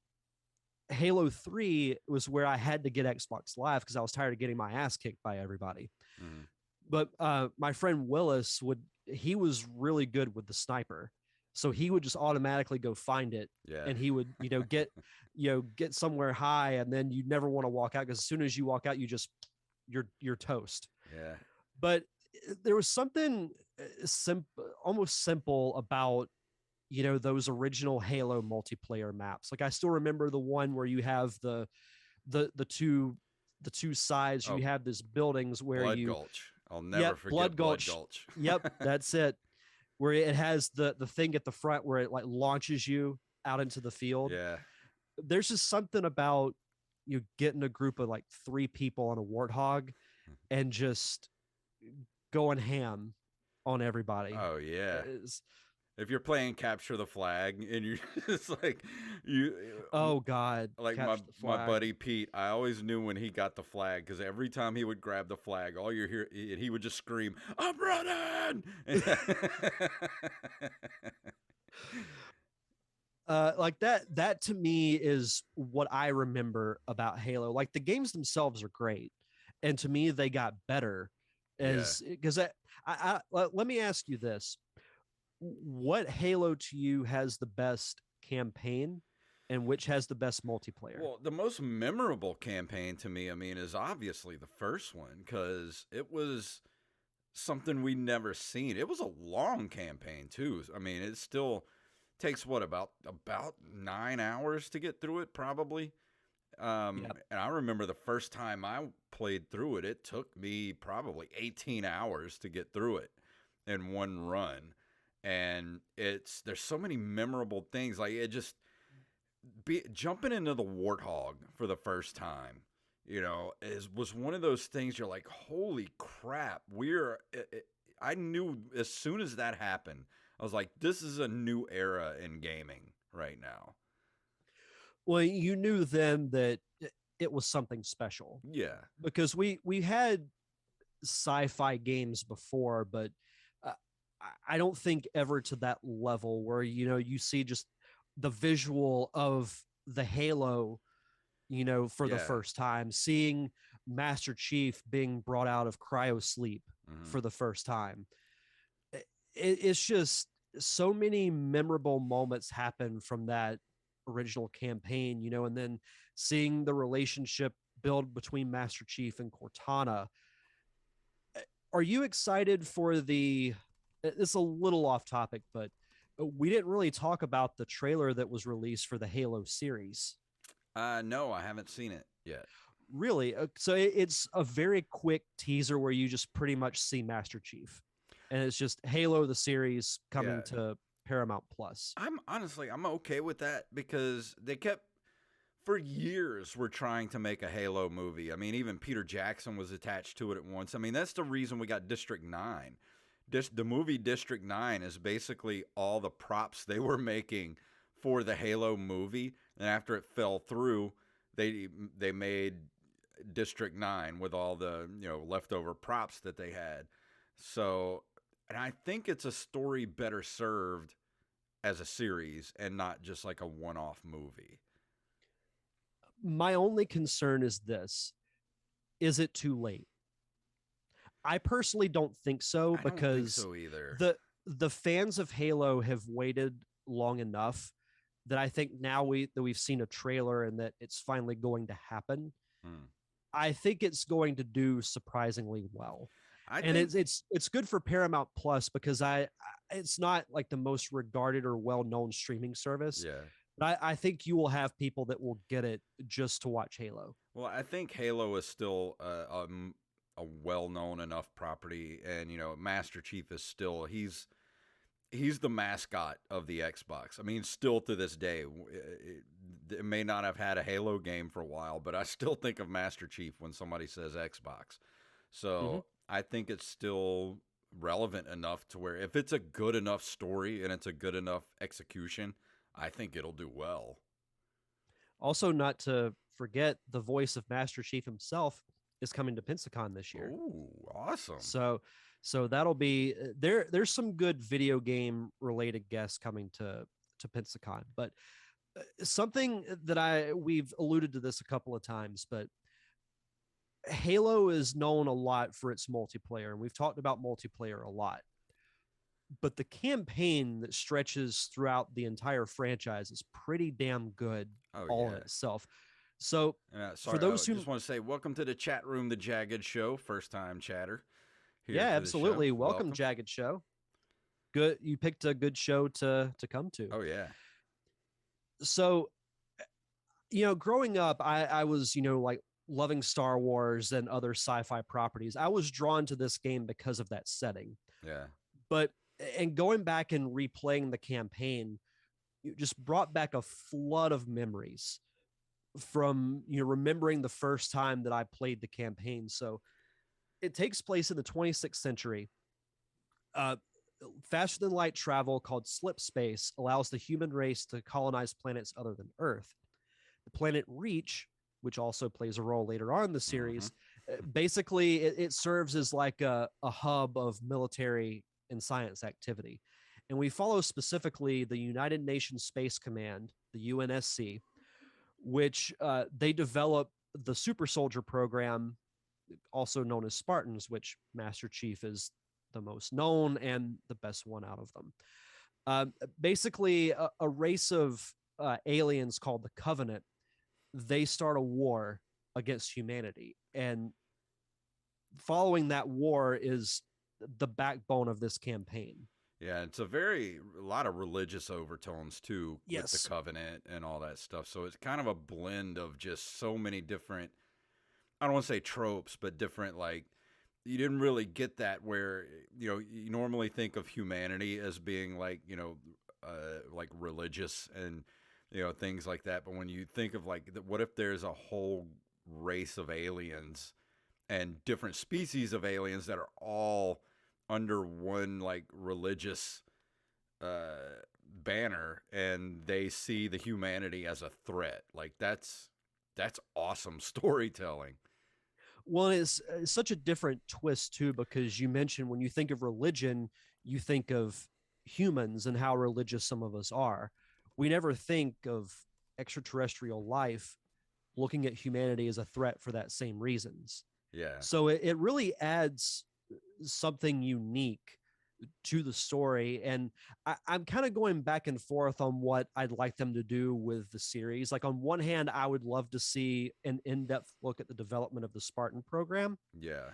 [SPEAKER 1] Halo 3 was where I had to get Xbox Live because I was tired of getting my ass kicked by everybody.
[SPEAKER 2] Mm.
[SPEAKER 1] But my friend Willis he was really good with the sniper. So he would just automatically go find it
[SPEAKER 2] Yeah.
[SPEAKER 1] and he would, get somewhere high and then you never want to walk out because as soon as you walk out, you're toast.
[SPEAKER 2] Yeah.
[SPEAKER 1] But there was something almost simple about those original Halo multiplayer maps. Like I still remember the one where you have the two sides.
[SPEAKER 2] Oh,
[SPEAKER 1] You have this buildings where
[SPEAKER 2] Blood
[SPEAKER 1] you
[SPEAKER 2] Gulch. I'll never
[SPEAKER 1] yep,
[SPEAKER 2] forget
[SPEAKER 1] Blood
[SPEAKER 2] Blood
[SPEAKER 1] Gulch.
[SPEAKER 2] Gulch.
[SPEAKER 1] Yep, that's it. Where it has the thing at the front where it like launches you out into the field.
[SPEAKER 2] Yeah.
[SPEAKER 1] There's just something about you getting a group of like 3 people on a warthog and just going ham on everybody.
[SPEAKER 2] Oh yeah.
[SPEAKER 1] Is
[SPEAKER 2] If you're playing capture the flag and you it's like you
[SPEAKER 1] oh god,
[SPEAKER 2] like
[SPEAKER 1] catch the
[SPEAKER 2] my
[SPEAKER 1] flag.
[SPEAKER 2] buddy Pete, I always knew when he got the flag because every time he would grab the flag, all you hear he would just scream, "I'm running!"
[SPEAKER 1] Like that to me is what I remember about Halo. Like the games themselves are great, and to me they got better
[SPEAKER 2] Yeah.
[SPEAKER 1] as because let me ask you this: what Halo to you has the best campaign, and which has the best multiplayer?
[SPEAKER 2] Well, the most memorable campaign to me, I mean, is obviously the first one because it was something we never seen. It was a long campaign too. I mean, it still takes what about 9 hours to get through it, probably.
[SPEAKER 1] Yeah.
[SPEAKER 2] And I remember the first time I played through it, it took me probably 18 hours to get through it in one run. And there's so many memorable things. Like it just jumping into the warthog for the first time, was one of those things you're like, holy crap, I knew as soon as that happened, I was like, this is a new era in gaming right now.
[SPEAKER 1] Well, you knew then that it was something special
[SPEAKER 2] Yeah.
[SPEAKER 1] because we had sci-fi games before, but uh, I don't think ever to that level where you see just the visual of the Halo, for the
[SPEAKER 2] Yeah.
[SPEAKER 1] first time, seeing Master Chief being brought out of cryo sleep
[SPEAKER 2] Hmm.
[SPEAKER 1] for the first time. It's just so many memorable moments happen from that original campaign, and then seeing the relationship build between Master Chief and Cortana. Are you excited for the? It's a little off topic, but we didn't really talk about the trailer that was released for the Halo series.
[SPEAKER 2] No, I haven't seen it yet.
[SPEAKER 1] Really? So it's a very quick teaser where you just pretty much see Master Chief, and it's just Halo the series
[SPEAKER 2] Yeah.
[SPEAKER 1] coming to Paramount Plus.
[SPEAKER 2] I'm okay with that because they kept for years we're trying to make a Halo movie. I mean, even Peter Jackson was attached to it at once. I mean, that's the reason we got District 9. The movie District 9 is basically all the props they were making for the Halo movie, and after it fell through, they made District 9 with all the, leftover props that they had. So, and I think it's a story better served as a series and not just like a one-off movie.
[SPEAKER 1] My only concern is this: is it too late? I personally don't think so
[SPEAKER 2] I don't think
[SPEAKER 1] because
[SPEAKER 2] so either.
[SPEAKER 1] the fans of Halo have waited long enough that I think now we've seen a trailer and that it's finally going to happen.
[SPEAKER 2] Hmm.
[SPEAKER 1] I think it's going to do surprisingly well.
[SPEAKER 2] I
[SPEAKER 1] And
[SPEAKER 2] think,
[SPEAKER 1] it's good for Paramount Plus because it's not like the most regarded or well-known streaming service,
[SPEAKER 2] yeah.
[SPEAKER 1] but I think you will have people that will get it just to watch Halo.
[SPEAKER 2] Well, I think Halo is still a well-known enough property, and Master Chief is still he's the mascot of the Xbox. I mean, still to this day, it may not have had a Halo game for a while, but I still think of Master Chief when somebody says Xbox.
[SPEAKER 1] Mhm.
[SPEAKER 2] So I think it's still relevant enough to where if it's a good enough story and it's a good enough execution, I think it'll do well.
[SPEAKER 1] Also, not to forget, the voice of Master Chief himself is coming to Pensacon this year.
[SPEAKER 2] Oh, awesome.
[SPEAKER 1] So that'll be there's some good video game related guests coming to Pensacon. But something that we've alluded to this a couple of times, but Halo is known a lot for its multiplayer, and we've talked about multiplayer a lot. But the campaign that stretches throughout the entire franchise is pretty damn good
[SPEAKER 2] Oh
[SPEAKER 1] all in
[SPEAKER 2] yeah.
[SPEAKER 1] itself. So for
[SPEAKER 2] Sorry, I
[SPEAKER 1] those
[SPEAKER 2] just
[SPEAKER 1] who,
[SPEAKER 2] want to say welcome to the chat room, the Jagged Show. First time chatter here
[SPEAKER 1] yeah,
[SPEAKER 2] for the show.
[SPEAKER 1] absolutely, welcome,
[SPEAKER 2] Welcome.
[SPEAKER 1] Jagged Show. Good, you picked a good show to come to.
[SPEAKER 2] Oh yeah,
[SPEAKER 1] So growing up, I was like loving Star Wars and other sci-fi properties. I was drawn to this game because of that setting.
[SPEAKER 2] yeah,
[SPEAKER 1] But and going back and replaying the campaign, it just brought back a flood of memories from remembering the first time that I played the campaign. So It takes place in the 26th century. Uh, Faster than light travel called slip space allows the human race to colonize planets other than Earth. The planet Reach, which also plays a role later on in the
[SPEAKER 2] Mm-hmm.
[SPEAKER 1] series, basically it serves as like a hub of military and science activity. And we follow specifically the United Nations Space Command, the UNSC, which they develop the super soldier program, also known as Spartans, which Master Chief is the most known and the best one out of them. Basically, a race of aliens called the Covenant, they start a war against humanity. And following that war is the backbone of this campaign.
[SPEAKER 2] Yeah, it's a lot of religious overtones too with the
[SPEAKER 1] Yes.
[SPEAKER 2] covenant and all that stuff. So it's kind of a blend of just so many different, I don't want to say tropes, but different, like, you didn't really get that where, you normally think of humanity as being like, like religious and, things like that. But when you think of like, what if there's a whole race of aliens and different species of aliens that are all under one like religious banner, and they see the humanity as a threat? Like that's awesome storytelling.
[SPEAKER 1] Well, it's such a different twist too, because you mentioned when you think of religion, you think of humans and how religious some of us are. We never think of extraterrestrial life looking at humanity as a threat for that same reasons.
[SPEAKER 2] Yeah.
[SPEAKER 1] So it really adds something unique to the story. And I'm kind of going back and forth on what I'd like them to do with the series. Like, on one hand, I would love to see an in-depth look at the development of the Spartan program.
[SPEAKER 2] Yeah.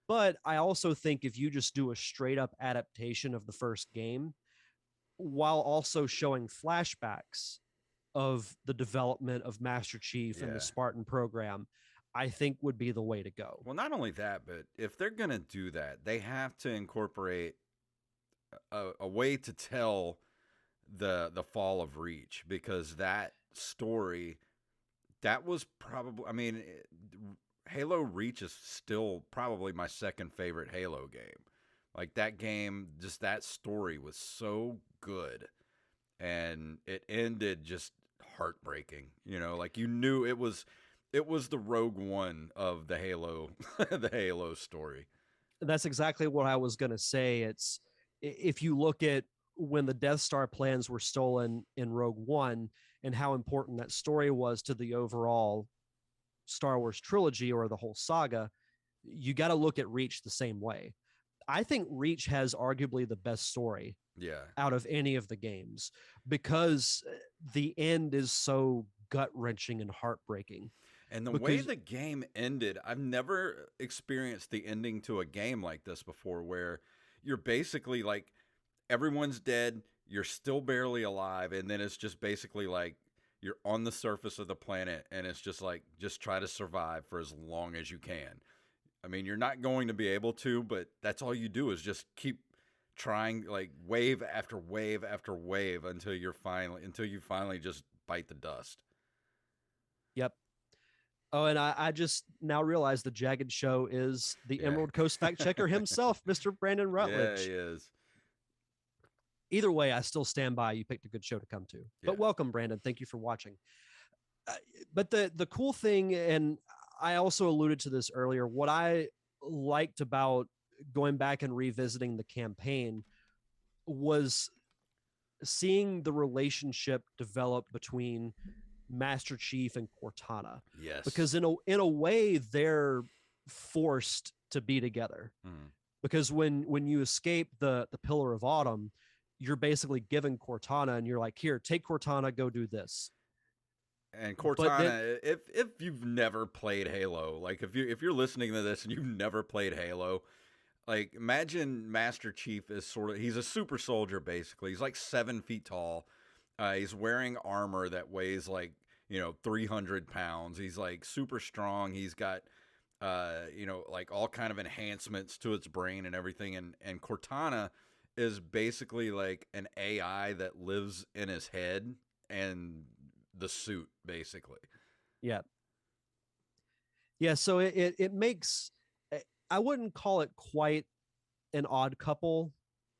[SPEAKER 1] But I also think if you just do a straight up adaptation of the first game while also showing flashbacks of the development of Master Chief and the
[SPEAKER 2] Yeah.
[SPEAKER 1] Spartan program, I think would be the way to go.
[SPEAKER 2] Well, not only that, but if they're going to do that, they have to incorporate a way to tell the fall of Reach, because that story, that was probably, I mean, Halo Reach is still probably my second favorite Halo game. Like, that game, just that story was so good, and it ended just heartbreaking. Like, you knew it was the Rogue One of the Halo the Halo story.
[SPEAKER 1] That's exactly what I was going to say. It's, if you look at when the Death Star plans were stolen in Rogue One and how important that story was to the overall Star Wars trilogy or the whole saga, you got to look at Reach the same way. I think Reach has arguably the best story
[SPEAKER 2] Yeah.
[SPEAKER 1] out of any of the games, because the end is so gut wrenching and heartbreaking.
[SPEAKER 2] And the way
[SPEAKER 1] Because
[SPEAKER 2] the game ended, I've never experienced the ending to a game like this before, where you're basically like, everyone's dead, you're still barely alive, and then it's just basically like you're on the surface of the planet, and it's just like, just try to survive for as long as you can. I mean, you're not going to be able to, but that's all you do is just keep trying, like, wave after wave after wave, until you finally just bite the dust.
[SPEAKER 1] yep. Oh, and I just now realize the Jagged Show is the
[SPEAKER 2] Yeah.
[SPEAKER 1] Emerald Coast fact checker himself, Mr. Brandon
[SPEAKER 2] Yeah, he
[SPEAKER 1] Rutledge.
[SPEAKER 2] is.
[SPEAKER 1] Either way, I still stand by. You picked a good show to come to.
[SPEAKER 2] Yeah.
[SPEAKER 1] But welcome, Brandon. Thank you for watching. But the cool thing, and I also alluded to this earlier, what I liked about going back and revisiting the campaign was seeing the relationship develop between Master Chief and Cortana,
[SPEAKER 2] Yes.
[SPEAKER 1] because in a way they're forced to be together.
[SPEAKER 2] Mhm.
[SPEAKER 1] Because when you escape the Pillar of Autumn, you're basically given Cortana, and you're like, here, take Cortana, go do this.
[SPEAKER 2] And
[SPEAKER 1] But then,
[SPEAKER 2] Cortana, if you've never played Halo, like, if you're listening to this and you've never played Halo, like, imagine Master Chief is he's a super soldier basically. He's like 7 feet tall. He's wearing armor that weighs like 300 pounds. He's like super strong. He's got like all kind of enhancements to its brain and everything. And Cortana is basically like an AI that lives in his head and the suit, basically.
[SPEAKER 1] yeah, yeah. So it makes I wouldn't call it quite an odd couple,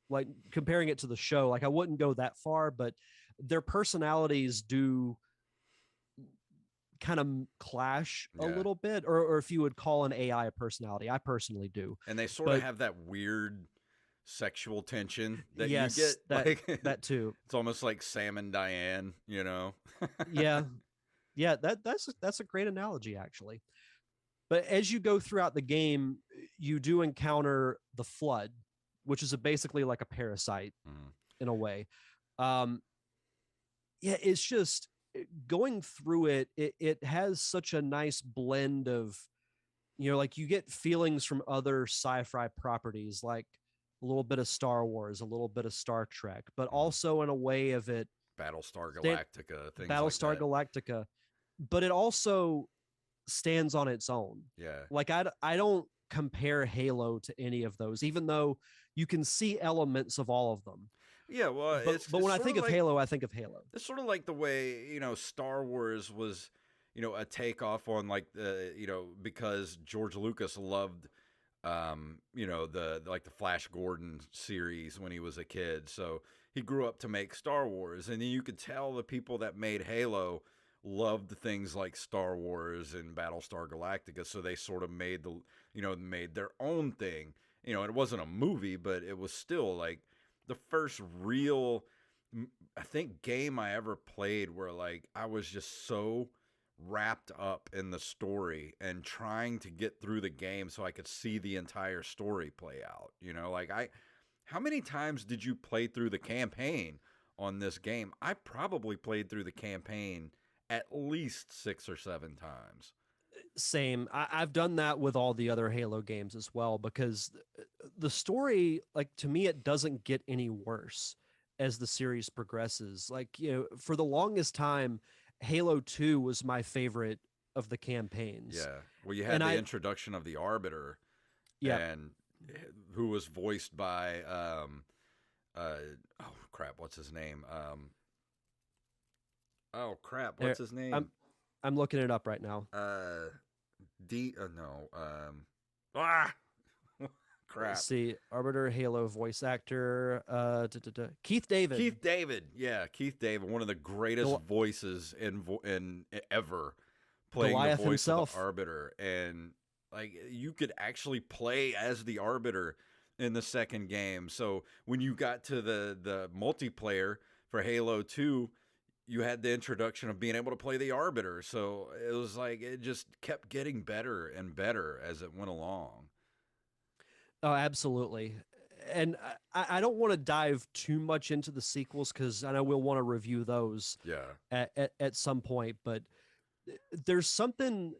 [SPEAKER 1] like comparing it to the show. Like I wouldn't go that far, but their personalities do kind of clash a
[SPEAKER 2] Yeah.
[SPEAKER 1] little bit, or if you would call an AI a personality. I personally do.
[SPEAKER 2] And they sort of
[SPEAKER 1] But
[SPEAKER 2] have that weird sexual tension that you get.
[SPEAKER 1] yes, that
[SPEAKER 2] Like,
[SPEAKER 1] that too.
[SPEAKER 2] it's almost like Sam and Diane, you know?
[SPEAKER 1] Yeah. Yeah, that's a great analogy actually. But as you go throughout the game, you do encounter the flood, which is basically like a parasite
[SPEAKER 2] Mhm.
[SPEAKER 1] in a way. Um, yeah, it's just going through it has such a nice blend of, like you get feelings from other sci-fi properties, like a little bit of Star Wars, a little bit of Star Trek, but
[SPEAKER 2] Mhm.
[SPEAKER 1] also in a way of it
[SPEAKER 2] Battlestar
[SPEAKER 1] stand
[SPEAKER 2] Galactica, things like
[SPEAKER 1] Battlestar
[SPEAKER 2] that.
[SPEAKER 1] Galactica, but it also stands on its own.
[SPEAKER 2] Yeah.
[SPEAKER 1] Like I don't compare Halo to any of those, even though you can see elements of all of them.
[SPEAKER 2] Yeah, well,
[SPEAKER 1] But
[SPEAKER 2] it's
[SPEAKER 1] when I
[SPEAKER 2] sort
[SPEAKER 1] think
[SPEAKER 2] of
[SPEAKER 1] of
[SPEAKER 2] like
[SPEAKER 1] Halo, I think of Halo.
[SPEAKER 2] it's sort of like the way, Star Wars was, a takeoff on like because George Lucas loved the like the Flash Gordon series when he was a kid. So he grew up to make Star Wars, and then you could tell the people that made Halo loved things like Star Wars and Battlestar Galactica, so they sort of made their own thing. It wasn't a movie, but it was still like the first real I think game I ever played where like I was just so wrapped up in the story and trying to get through the game so I could see the entire story play out. Like how many times did you play through the campaign on this game? I probably played through the campaign at least 6 or 7 times.
[SPEAKER 1] Same. I've done that with all the other Halo games as well, because the story, like to me, it doesn't get any worse as the series progresses. Like, for the longest time, Halo 2 was my favorite of the campaigns.
[SPEAKER 2] Yeah. Well, you had
[SPEAKER 1] And
[SPEAKER 2] the introduction of the Arbiter,
[SPEAKER 1] yeah,
[SPEAKER 2] and who was voiced by oh crap, what's his name? Oh crap,
[SPEAKER 1] there,
[SPEAKER 2] what's his name?
[SPEAKER 1] I'm looking it up right now.
[SPEAKER 2] Uh, D. No. Ah,
[SPEAKER 1] Let's
[SPEAKER 2] crap.
[SPEAKER 1] see, Arbiter Halo voice actor, Keith David,
[SPEAKER 2] Keith David. Yeah, Keith David, one of the greatest
[SPEAKER 1] Gol-
[SPEAKER 2] voices in ever, playing the
[SPEAKER 1] Goliath
[SPEAKER 2] voice of the
[SPEAKER 1] himself.
[SPEAKER 2] Arbiter, and like you could actually play as the Arbiter in the second game. So when you got to the multiplayer for Halo 2, you had the introduction of being able to play the Arbiter. So it was like it just kept getting better and better as it went along.
[SPEAKER 1] Oh, absolutely. And I don't want to dive too much into the sequels because I know we'll want to review those
[SPEAKER 2] Yeah.
[SPEAKER 1] at some point, but there's something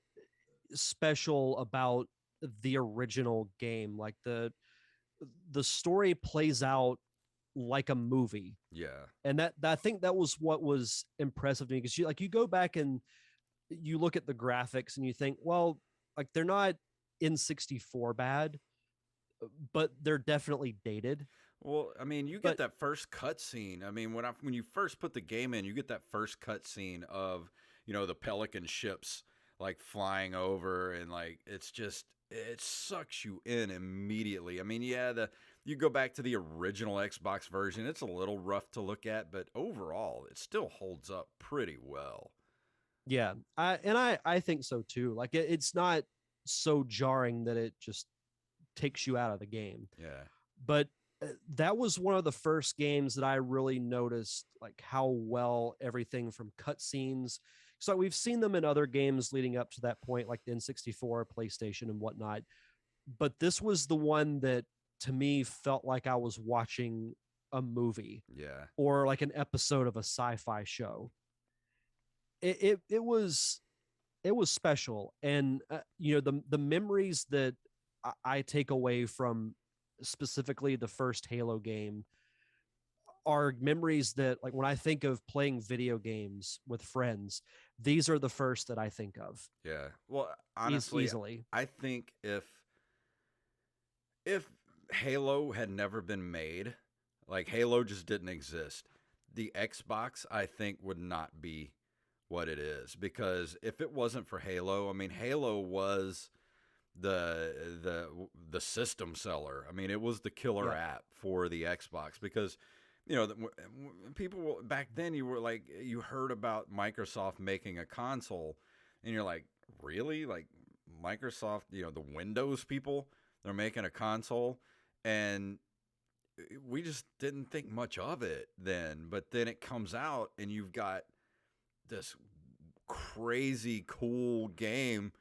[SPEAKER 1] special about the original game. Like the story plays out like a movie.
[SPEAKER 2] Yeah.
[SPEAKER 1] And that I think that was what was impressive to me, because you go back and you look at the graphics and you think, well, like they're not in 64 bad, but they're definitely dated.
[SPEAKER 2] Well, I mean, you get
[SPEAKER 1] But
[SPEAKER 2] that first cutscene. I mean, when you first put the game in, you get that first cutscene of the Pelican ships like flying over, and like it sucks you in immediately. I mean, yeah, the you go back to the original Xbox version, it's a little rough to look at, but overall, it still holds up pretty well.
[SPEAKER 1] yeah, I think so too. Like it's not so jarring that it just takes you out of the game.
[SPEAKER 2] Yeah,
[SPEAKER 1] But that was one of the first games that I really noticed like how well everything from cutscenes. So we've seen them in other games leading up to that point, like the N64, PlayStation, and whatnot. But this was the one that to me felt like I was watching a movie
[SPEAKER 2] yeah,
[SPEAKER 1] or like an episode of a sci-fi show. It was special, and the memories that I take away from specifically the first Halo game are memories that, like, when I think of playing video games with friends, these are the first that I think of
[SPEAKER 2] yeah. Well, honestly,
[SPEAKER 1] easily.
[SPEAKER 2] I think if Halo had never been made, like Halo just didn't exist, the Xbox I think would not be what it is, because if it wasn't for Halo, I mean Halo was the system seller. I mean, it was the killer
[SPEAKER 1] Yep.
[SPEAKER 2] app for the Xbox because people back then you were like you heard about Microsoft making a console, and you're like, really? Like Microsoft, the Windows people, they're making a console, and we just didn't think much of it then. But then it comes out, and you've got this crazy cool game,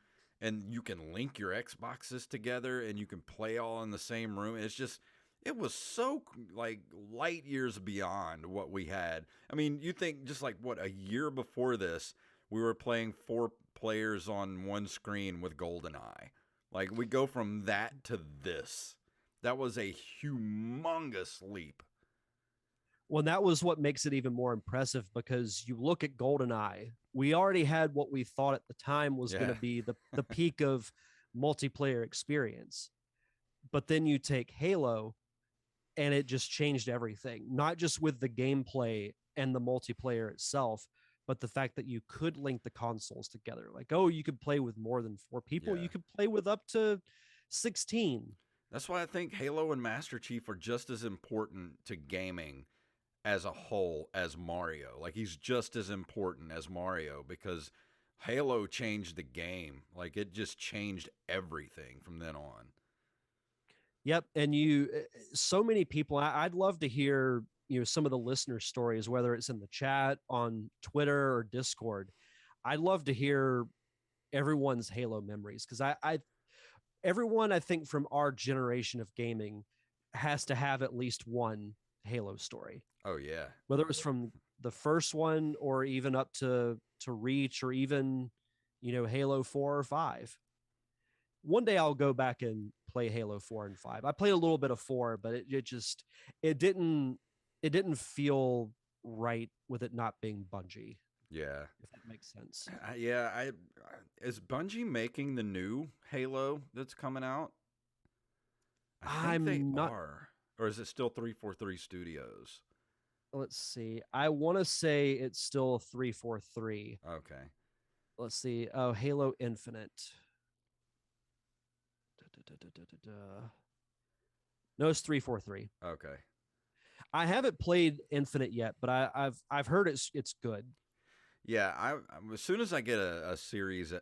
[SPEAKER 2] and you can link your Xboxes together and you can play all in the same room. It was so like light years beyond what we had. I mean, you think just like what a year before this, we were playing 4 players on one screen with GoldenEye. Like we go from that to this. That was a humongous leap.
[SPEAKER 1] Well, that was what makes it even more impressive because you look at GoldenEye, we already had what we thought at the time was going
[SPEAKER 2] Yeah.
[SPEAKER 1] to be the peak of multiplayer experience. But then you take Halo and it just changed everything, not just with the gameplay and the multiplayer itself, but the fact that you could link the consoles together. Like, oh, you could play with more than 4 people.
[SPEAKER 2] Yeah.
[SPEAKER 1] You could play with up to 16.
[SPEAKER 2] That's why I think Halo and Master Chief are just as important to gaming as a whole as Mario. Like he's just as important as Mario because Halo changed the game. Like it just changed everything from then on.
[SPEAKER 1] Yep. And so many people, I'd love to hear, some of the listener stories, whether it's in the chat on Twitter or Discord. I'd love to hear everyone's Halo memories because everyone I think from our generation of gaming has to have at least one Halo story,
[SPEAKER 2] Oh yeah.
[SPEAKER 1] whether it was from the first one or even up to Reach or even Halo 4 or 5. One day I'll go back and play Halo 4 and 5. I played a little bit of 4, but it didn't it didn't feel right with it not being Bungie,
[SPEAKER 2] Yeah.
[SPEAKER 1] if that makes sense.
[SPEAKER 2] Yeah, I is Bungie making the new Halo that's coming out? I think they
[SPEAKER 1] I'm not
[SPEAKER 2] are. Or is it still 343 Studios?
[SPEAKER 1] Let's see. I want to say it's still 343.
[SPEAKER 2] Okay.
[SPEAKER 1] Let's see. Oh, Halo Infinite. No, it's 343.
[SPEAKER 2] Okay.
[SPEAKER 1] I haven't played Infinite yet, but I've heard it's good.
[SPEAKER 2] Yeah, as soon as I get a Series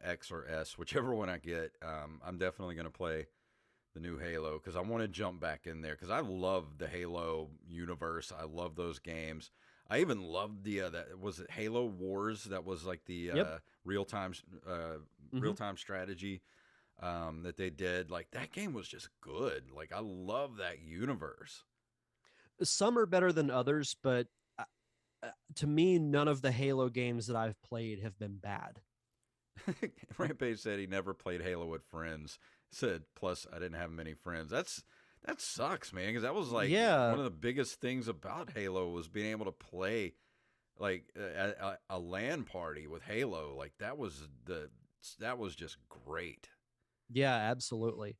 [SPEAKER 2] X or S, whichever one I get, I'm definitely going to play the new Halo because I want to jump back in there because I love the Halo universe. I love those games. I even loved that was it Halo Wars, that was like the
[SPEAKER 1] Yep.
[SPEAKER 2] real time
[SPEAKER 1] Mm-hmm.
[SPEAKER 2] strategy that they did. Like that game was just good. Like I love that universe.
[SPEAKER 1] Some are better than others, but to me, none of the Halo games that I've played have been bad.
[SPEAKER 2] Rampage said he never played Halo with friends. Said plus I didn't have many friends. That sucks, man, because that was like
[SPEAKER 1] Yeah,
[SPEAKER 2] one of the biggest things about Halo was being able to play like a LAN party with Halo. Like that was just great.
[SPEAKER 1] yeah, absolutely.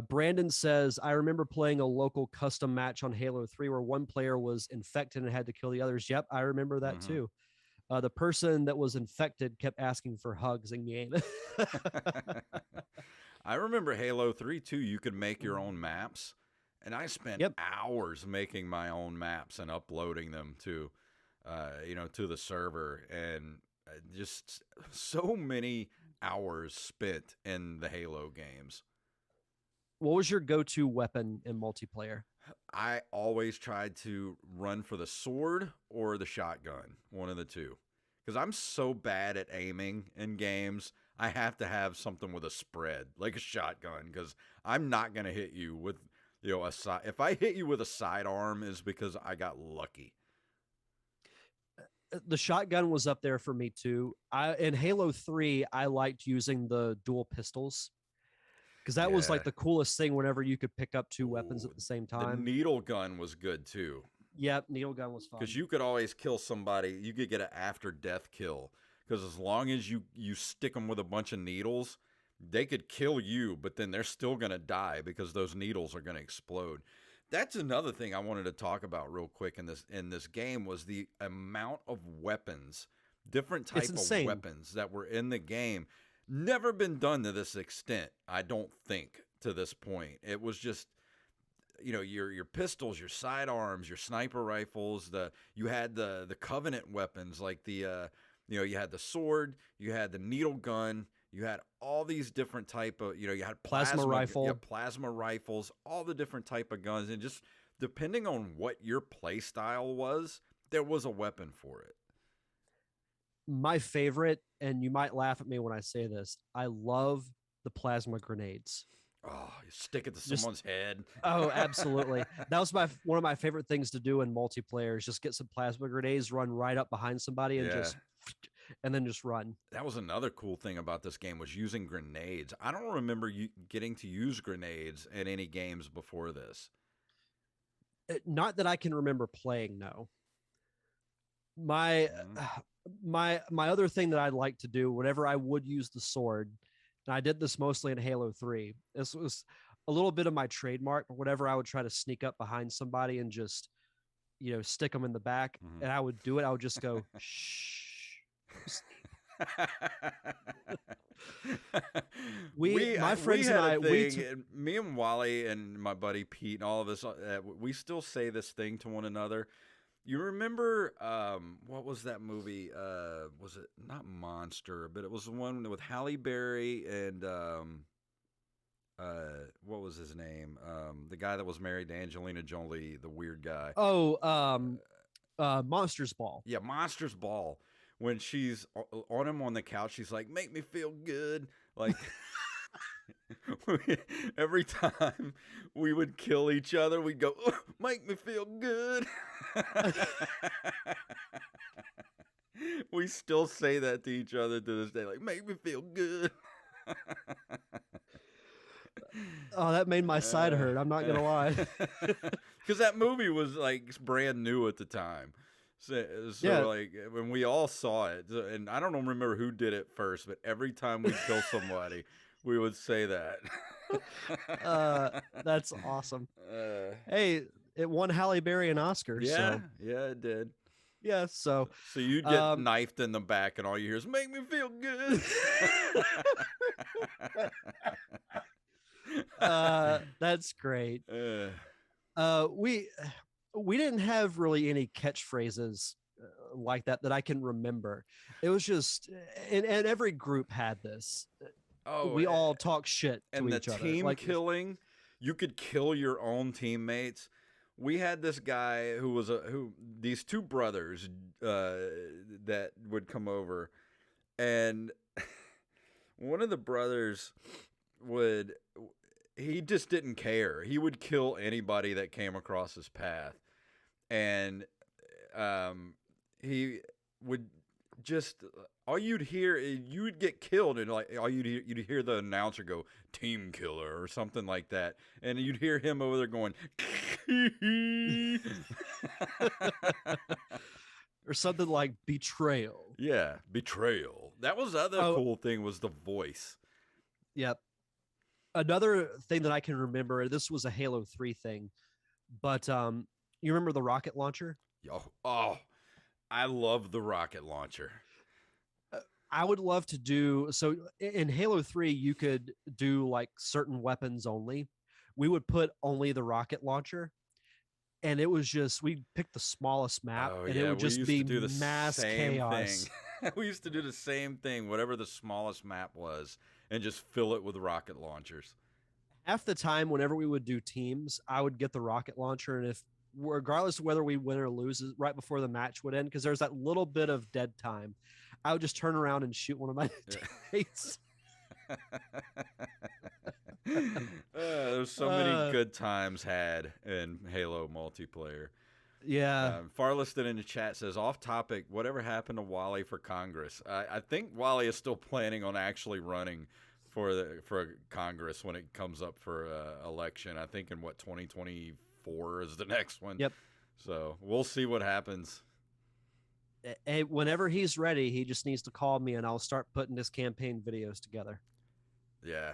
[SPEAKER 1] Brandon says, I remember playing a local custom match on Halo 3 where one player was infected and had to kill the others. Yep, I remember that
[SPEAKER 2] Hmm.
[SPEAKER 1] too. The person that was infected kept asking for hugs in game.
[SPEAKER 2] I remember Halo 3 too. You could make your own maps, and I spent
[SPEAKER 1] Yep.
[SPEAKER 2] hours making my own maps and uploading them to the server, and just so many hours spent in the Halo games.
[SPEAKER 1] What was your go-to weapon in multiplayer?
[SPEAKER 2] I always tried to run for the sword or the shotgun, one of the two. Because I'm so bad at aiming in games, I have to have something with a spread, like a shotgun, because I'm not going to hit you with, a side. If I hit you with a sidearm, is because I got lucky.
[SPEAKER 1] The shotgun was up there for me too. In Halo 3, I liked using the dual pistols because that was
[SPEAKER 2] Yeah.
[SPEAKER 1] like the coolest thing whenever you could pick up two weapons
[SPEAKER 2] Ooh,
[SPEAKER 1] at the same
[SPEAKER 2] the
[SPEAKER 1] time.
[SPEAKER 2] needle gun was good too.
[SPEAKER 1] Yep, needle gun was
[SPEAKER 2] Because
[SPEAKER 1] fun.
[SPEAKER 2] you could always kill somebody. You could get an after death kill. Because as long as you stick them with a bunch of needles, they could kill you, but then they're still going to die because those needles are going to explode. That's another thing I wanted to talk about real quick in this game was the amount of weapons, different
[SPEAKER 1] It's
[SPEAKER 2] type of
[SPEAKER 1] insane.
[SPEAKER 2] weapons that were in the game. never been done to this extent. I don't think to this point. It was just your pistols, your sidearms, your sniper rifles. You had the Covenant weapons like you had the sword, you had the needle gun, you had all these different type of you had
[SPEAKER 1] Plasma rifle.
[SPEAKER 2] plasma rifles, all the different type of guns, and just depending on what your play style was, there was a weapon for it.
[SPEAKER 1] My favorite, and you might laugh at me when I say this, I love the plasma grenades.
[SPEAKER 2] Oh, you stick it to someone's head.
[SPEAKER 1] Oh, absolutely. That was one of my favorite things to do in multiplayer is just get some plasma grenades, run right up behind somebody and then just run.
[SPEAKER 2] That was another cool thing about this game was using grenades. I don't remember you getting to use grenades in any games before this.
[SPEAKER 1] Not that I can remember playing, no. My other thing that I'd like to do whenever I would use the sword, and I did this mostly in Halo 3. This was a little bit of my trademark, but whenever I would try to sneak up behind somebody and just, stick them in the back, and I would do it, I would just go, shh. My friends and I,
[SPEAKER 2] me and Wally and my buddy Pete and all of us, we still say this thing to one another. You remember what was that movie? Was it not Monster, but it was the one with Halle Berry and what was his name? The guy that was married to Angelina Jolie, the weird guy.
[SPEAKER 1] Oh, Monsters Ball.
[SPEAKER 2] Yeah, Monsters Ball. When she's on him on the couch, she's like, "Make me feel good." Like every time we would kill each other, we'd go, "Make me feel good." We still say that to each other to this day, like, "Make me feel good."
[SPEAKER 1] Oh, that made my side hurt. I'm not gonna lie,
[SPEAKER 2] because that movie was like brand new at the time. So like when we all saw it, and I don't remember who did it first, but every time we kill somebody, we would say that.
[SPEAKER 1] That's awesome. Hey, it won Halle Berry an Oscar.
[SPEAKER 2] Yeah, yeah, it did.
[SPEAKER 1] Yeah, so
[SPEAKER 2] you get knifed in the back, and all you hear is "Make me feel good."
[SPEAKER 1] That's great. We didn't have really any catchphrases like that I can remember. It was just, and every group had this. We all talk shit to each other.
[SPEAKER 2] And the team killing, you could kill your own teammates. We had this guy these two brothers that would come over, and one of the brothers he just didn't care. He would kill anybody that came across his path. And he would just all you'd hear, you would get killed, and like all you'd hear the announcer go "team killer" or something like that, and you'd hear him over there going
[SPEAKER 1] or something like betrayal.
[SPEAKER 2] Yeah, betrayal. That was the other cool thing was the voice.
[SPEAKER 1] Yep. Another thing that I can remember, this was a Halo 3 thing, but you remember the rocket launcher?
[SPEAKER 2] Oh, I love the rocket launcher.
[SPEAKER 1] I would love to do so in Halo 3. You could do like certain weapons only. We would put only the rocket launcher, and it was just we'd pick the smallest map, and it would just be mass chaos.
[SPEAKER 2] We used to do the same thing, whatever the smallest map was, and just fill it with rocket launchers.
[SPEAKER 1] Half the time, whenever we would do teams, I would get the rocket launcher, and if regardless of whether we win or lose, right before the match would end, because there's that little bit of dead time, I would just turn around and shoot one of my teammates.
[SPEAKER 2] There's so many good times had in Halo multiplayer.
[SPEAKER 1] Yeah.
[SPEAKER 2] Farliston in the chat says, off topic, whatever happened to Wally for Congress? I think Wally is still planning on actually running for Congress when it comes up for election. I think in 2024 is the next one.
[SPEAKER 1] Yep.
[SPEAKER 2] So we'll see what happens.
[SPEAKER 1] Whenever he's ready, he just needs to call me, and I'll start putting his campaign videos together.
[SPEAKER 2] Yeah.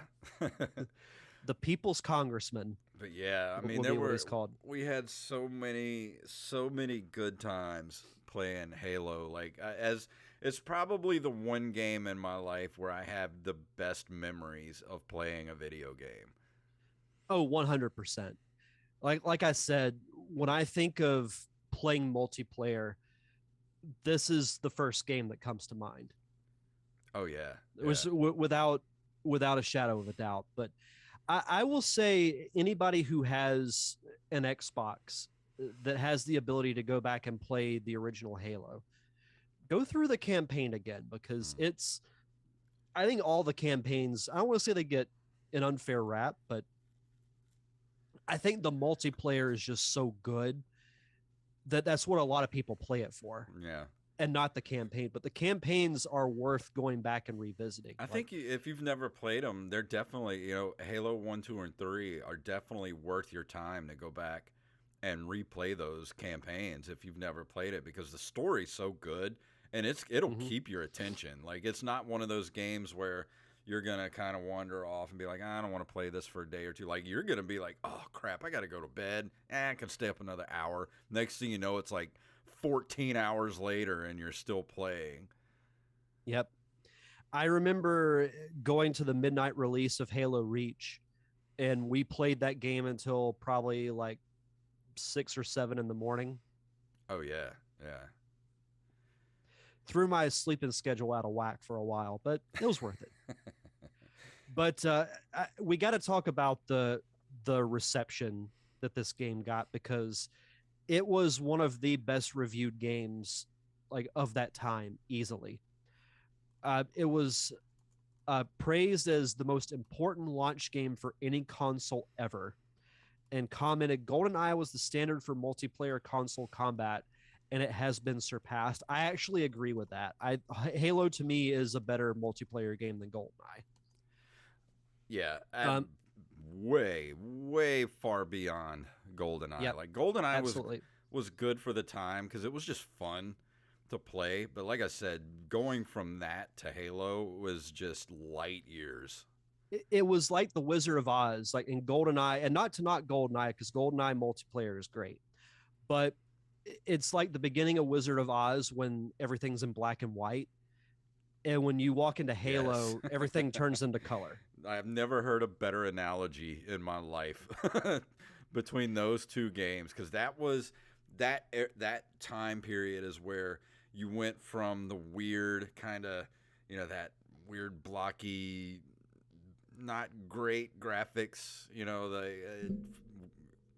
[SPEAKER 1] The People's Congressman.
[SPEAKER 2] But yeah, I mean, we had so many good times playing Halo. Like It's probably the one game in my life where I have the best memories of playing a video game.
[SPEAKER 1] Oh, 100%. Like I said, when I think of playing multiplayer, this is the first game that comes to mind.
[SPEAKER 2] Oh yeah,
[SPEAKER 1] It
[SPEAKER 2] yeah.
[SPEAKER 1] was without a shadow of a doubt. But I will say anybody who has an Xbox that has the ability to go back and play the original Halo, go through the campaign again because
[SPEAKER 2] Mm.
[SPEAKER 1] it's. I think all the campaigns. I don't want to say they get an unfair rap, but I think the multiplayer is just so good that that's what a lot of people play it for,
[SPEAKER 2] Yeah.
[SPEAKER 1] and not the campaign. But the campaigns are worth going back and revisiting.
[SPEAKER 2] I
[SPEAKER 1] Like,
[SPEAKER 2] think if you've never played them, they're definitely, Halo 1, 2, and 3 are definitely worth your time to go back and replay those campaigns if you've never played it because the story's so good and it'll
[SPEAKER 1] mhm.
[SPEAKER 2] keep your attention. Like it's not one of those games where you're going to kind of wander off and be like, I don't want to play this for a day or two. Like you're going to be like, "Oh crap, I got to go to bed. I can stay up another hour." Next thing you know, it's like 14 hours later and you're still playing.
[SPEAKER 1] Yep. I remember going to the midnight release of Halo Reach, and we played that game until probably like 6 or 7 in the morning.
[SPEAKER 2] Oh yeah. Yeah.
[SPEAKER 1] Threw my sleeping schedule out of whack for a while, but it was worth it. But we got to talk about the reception that this game got because it was one of the best reviewed games like of that time easily. It was praised as the most important launch game for any console ever, and commented GoldenEye was the standard for multiplayer console combat, and it has been surpassed. I actually agree with that. Halo to me is a better multiplayer game than GoldenEye.
[SPEAKER 2] Yeah,
[SPEAKER 1] Um,
[SPEAKER 2] way, way far beyond GoldenEye.
[SPEAKER 1] yep,
[SPEAKER 2] Like GoldenEye
[SPEAKER 1] absolutely.
[SPEAKER 2] was good for the time because it was just fun to play. But like I said, going from that to Halo was just light years.
[SPEAKER 1] It was like the Wizard of Oz, like in GoldenEye, and not to knock GoldenEye because GoldenEye multiplayer is great, but it's like the beginning of Wizard of Oz when everything's in black and white, and when you walk into
[SPEAKER 2] Yes.
[SPEAKER 1] Halo, everything turns into color.
[SPEAKER 2] I've never heard a better analogy in my life between those two games because that time period is where you went from the weird kind of that weird blocky not great graphics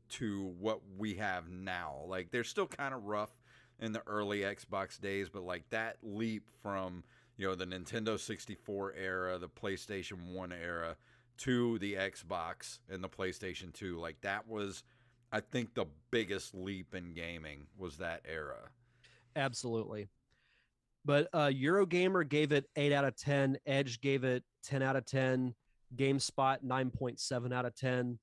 [SPEAKER 2] to what we have now. Like they're still kind of rough in the early Xbox days, but like that leap from the Nintendo 64 era, the PlayStation 1 era to the Xbox and the PlayStation 2, like that was I think the biggest leap in gaming was that era.
[SPEAKER 1] Absolutely. But Eurogamer gave it 8 out of 10. Edge gave it 10 out of 10. GameSpot 9.7 out of 10.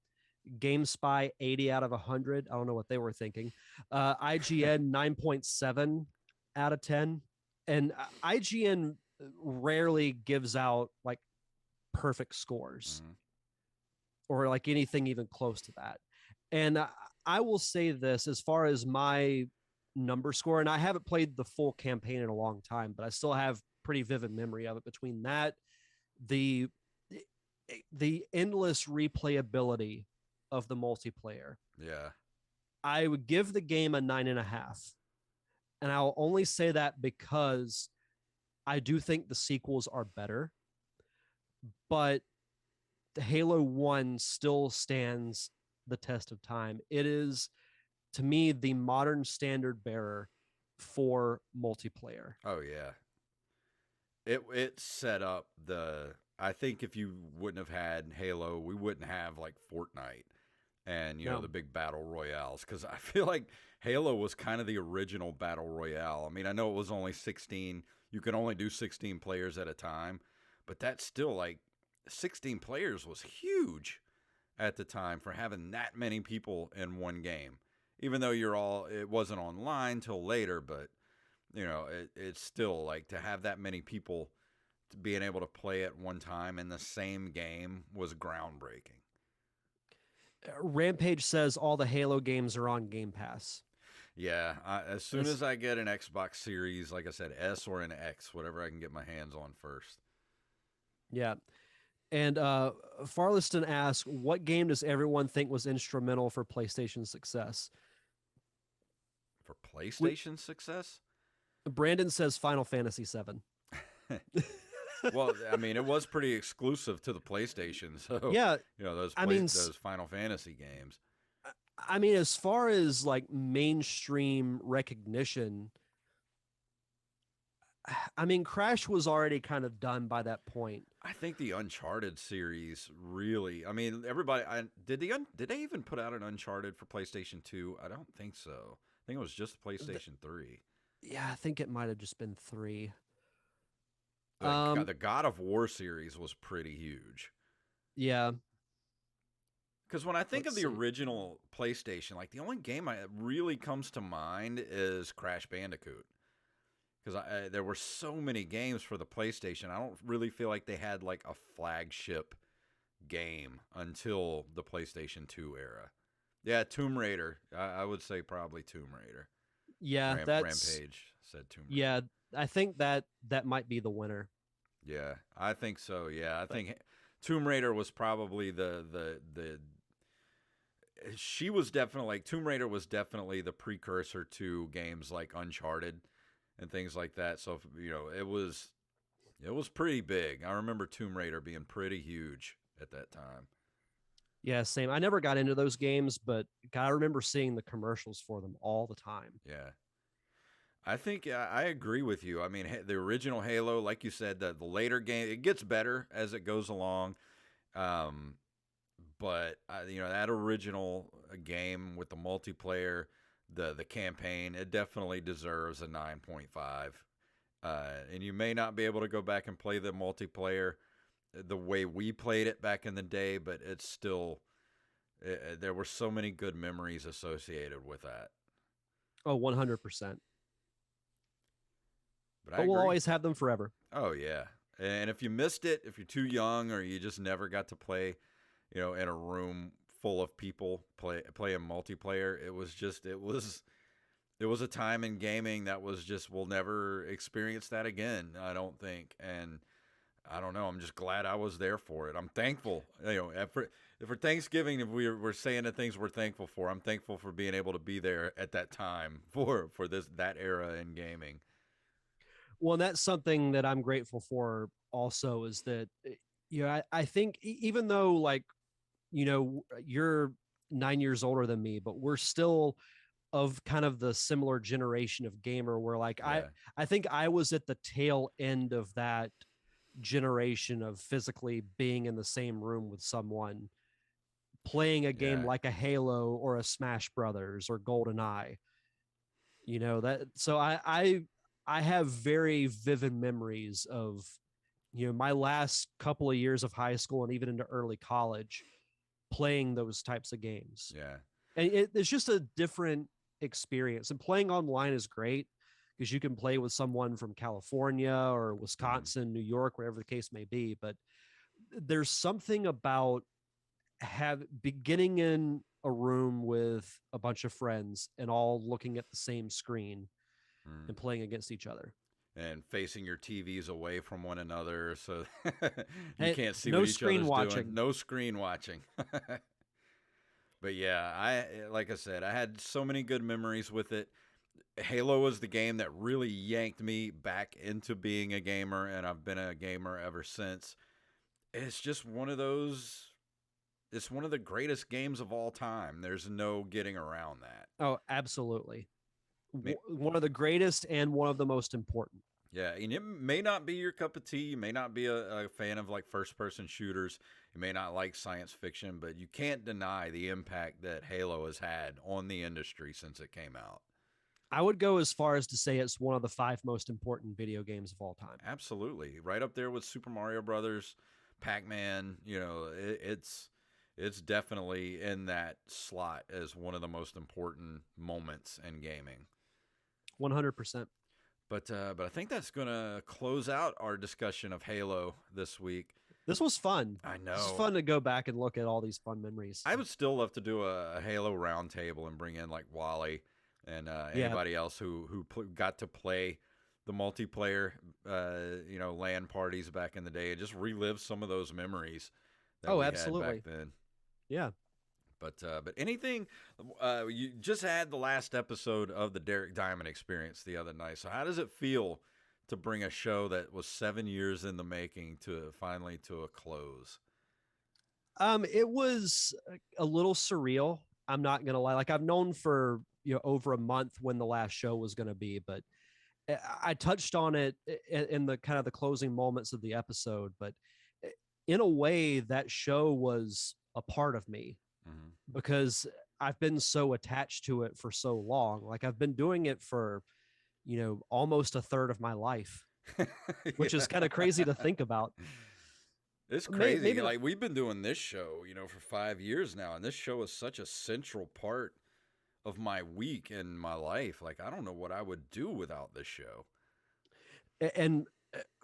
[SPEAKER 1] GameSpy 80 out of 100. I don't know what they were thinking. IGN 9.7 out of 10. And IGN rarely gives out like perfect scores
[SPEAKER 2] Mm-hmm.
[SPEAKER 1] or like anything even close to that. And I will say this as far as my number score, and I haven't played the full campaign in a long time, but I still have pretty vivid memory of it. Between that, the the endless replayability of the multiplayer,
[SPEAKER 2] Yeah.
[SPEAKER 1] I would give the game a 9.5. And I'll only say that because I do think the sequels are better, but the Halo 1 still stands the test of time. It is, to me, the modern standard bearer for multiplayer.
[SPEAKER 2] Oh yeah. It set up the I think if you wouldn't have had Halo, we wouldn't have like Fortnite and
[SPEAKER 1] No,
[SPEAKER 2] the big battle royales because I feel like Halo was kind of the original battle royale. I mean, I know it was only 16. You could only do 16 players at a time, but that's still like 16 players was huge at the time for having that many people in one game. Even though it wasn't online till later, but it's still like to have that many people being able to play at one time in the same game was groundbreaking.
[SPEAKER 1] Rampage says all the Halo games are on Game Pass.
[SPEAKER 2] Yeah, as soon
[SPEAKER 1] It's-
[SPEAKER 2] as I get an Xbox Series, like I said, S or an X, whatever I can get my hands on first.
[SPEAKER 1] yeah. And Farliston asks, what game does everyone think was instrumental for PlayStation's success?
[SPEAKER 2] For
[SPEAKER 1] We,
[SPEAKER 2] PlayStation success?
[SPEAKER 1] Brandon says Final Fantasy VII.
[SPEAKER 2] Well, I mean, it was pretty exclusive to the PlayStation, so
[SPEAKER 1] Yeah,
[SPEAKER 2] those
[SPEAKER 1] I mean,
[SPEAKER 2] those Final Fantasy games.
[SPEAKER 1] as far as like mainstream recognition, I mean, Crash was already kind of done by that point.
[SPEAKER 2] I think the Uncharted series really. I mean, everybody. Did they even put out an Uncharted for PlayStation 2? I don't think so. I think it was just PlayStation 3.
[SPEAKER 1] Yeah, I think it might have just been three.
[SPEAKER 2] The God of War series was pretty huge.
[SPEAKER 1] Yeah.
[SPEAKER 2] Because when I think
[SPEAKER 1] Let's
[SPEAKER 2] of the
[SPEAKER 1] see.
[SPEAKER 2] original PlayStation, like the only game I really comes to mind is Crash Bandicoot. Because there were so many games for the PlayStation, I don't really feel like they had like a flagship game until the PlayStation 2 era. Yeah, Tomb Raider. I would say probably Tomb Raider.
[SPEAKER 1] Yeah, that's
[SPEAKER 2] Rampage said Tomb Raider.
[SPEAKER 1] yeah, I think that might be the winner.
[SPEAKER 2] Yeah, I think so. Yeah, I
[SPEAKER 1] But
[SPEAKER 2] think Tomb Raider was probably the she was definitely like Tomb Raider was definitely the precursor to games like Uncharted and things like that. So it was pretty big. I remember Tomb Raider being pretty huge at that time.
[SPEAKER 1] yeah, same. I never got into those games, but God, I remember seeing the commercials for them all the time.
[SPEAKER 2] Yeah. I think I agree with you. I mean, the original Halo, like you said, the later game, it gets better as it goes along. Um, but that original game with the multiplayer, the campaign, it definitely deserves a 9.5. And you may not be able to go back and play the multiplayer the way we played it back in the day, but it's still there were so many good memories associated with that.
[SPEAKER 1] Oh, 100%.
[SPEAKER 2] But I
[SPEAKER 1] But we'll
[SPEAKER 2] agree.
[SPEAKER 1] always have them forever.
[SPEAKER 2] Oh yeah. And if you missed it, if you're too young or you just never got to play, in a room full of people playing multiplayer, it was a time in gaming that was just we'll never experience that again, I don't think. And I don't know, I'm just glad I was there for it. I'm thankful. For Thanksgiving, if we're saying the things we're thankful for, I'm thankful for being able to be there at that time for that era in gaming.
[SPEAKER 1] Well, and that's something that I'm grateful for also is that, I think even though like, you're 9 years older than me, but we're still of kind of the similar generation of gamer where like I,
[SPEAKER 2] Yeah.
[SPEAKER 1] I think I was at the tail end of that generation of physically being in the same room with someone playing a game
[SPEAKER 2] Yeah.
[SPEAKER 1] like a Halo or a Smash Brothers or GoldenEye. That so I have very vivid memories of my last couple of years of high school and even into early college playing those types of games.
[SPEAKER 2] Yeah.
[SPEAKER 1] And it's just a different experience. And playing online is great because you can play with someone from California or
[SPEAKER 2] Mhm.
[SPEAKER 1] Wisconsin, New York, wherever the case may be. But there's something about beginning in a room with a bunch of friends and all looking at the same screen
[SPEAKER 2] Mm.
[SPEAKER 1] and playing against each other.
[SPEAKER 2] And facing your TVs away from one another so you
[SPEAKER 1] Hey,
[SPEAKER 2] can't see
[SPEAKER 1] no
[SPEAKER 2] what each
[SPEAKER 1] screen
[SPEAKER 2] other's doing.
[SPEAKER 1] watching.
[SPEAKER 2] No screen watching. But yeah, like I said, I had so many good memories with it. Halo was the game that really yanked me back into being a gamer, and I've been a gamer ever since. It's just one of those. It's one of the greatest games of all time. There's no getting around that.
[SPEAKER 1] Oh, absolutely.
[SPEAKER 2] I
[SPEAKER 1] One of the greatest and one of the most important.
[SPEAKER 2] Yeah, and it may not be your cup of tea. You may not be a fan of like first person shooters. You may not like science fiction, but you can't deny the impact that Halo has had on the industry since it came out.
[SPEAKER 1] I would go as far as to say it's one of the five most important video games of all time.
[SPEAKER 2] Absolutely. Right up there with Super Mario Brothers, Pac-Man, it's definitely in that slot as one of the most important moments in gaming.
[SPEAKER 1] 100%.
[SPEAKER 2] But I think that's going to close out our discussion of Halo this week.
[SPEAKER 1] This was fun.
[SPEAKER 2] I
[SPEAKER 1] This is
[SPEAKER 2] know.
[SPEAKER 1] fun to go back and look at all these fun memories.
[SPEAKER 2] I would still love to do a Halo roundtable and bring in like Wally and
[SPEAKER 1] Yeah.
[SPEAKER 2] anybody else who got to play the multiplayer, LAN parties back in the day, and just relive some of those memories that
[SPEAKER 1] Oh,
[SPEAKER 2] we had back
[SPEAKER 1] absolutely.
[SPEAKER 2] then.
[SPEAKER 1] Yeah.
[SPEAKER 2] But anything, you just had the last episode of the Derrick Diamond Experience the other night. So how does it feel to bring a show that was 7 years in the making to finally to a close?
[SPEAKER 1] It was a little surreal. I'm not gonna lie. Like I've known for over a month when the last show was gonna be, but I touched on it in the kind of the closing moments of the episode. But in a way, that show was a part of me
[SPEAKER 2] Mm-hmm.
[SPEAKER 1] because I've been so attached to it for so long. Like I've been doing it for almost a third of my life, which is kind of crazy to think about.
[SPEAKER 2] It's crazy.
[SPEAKER 1] Maybe
[SPEAKER 2] Like we've been doing this show, for 5 years now, and this show is such a central part of my week and my life. Like I don't know what I would do without this show.
[SPEAKER 1] and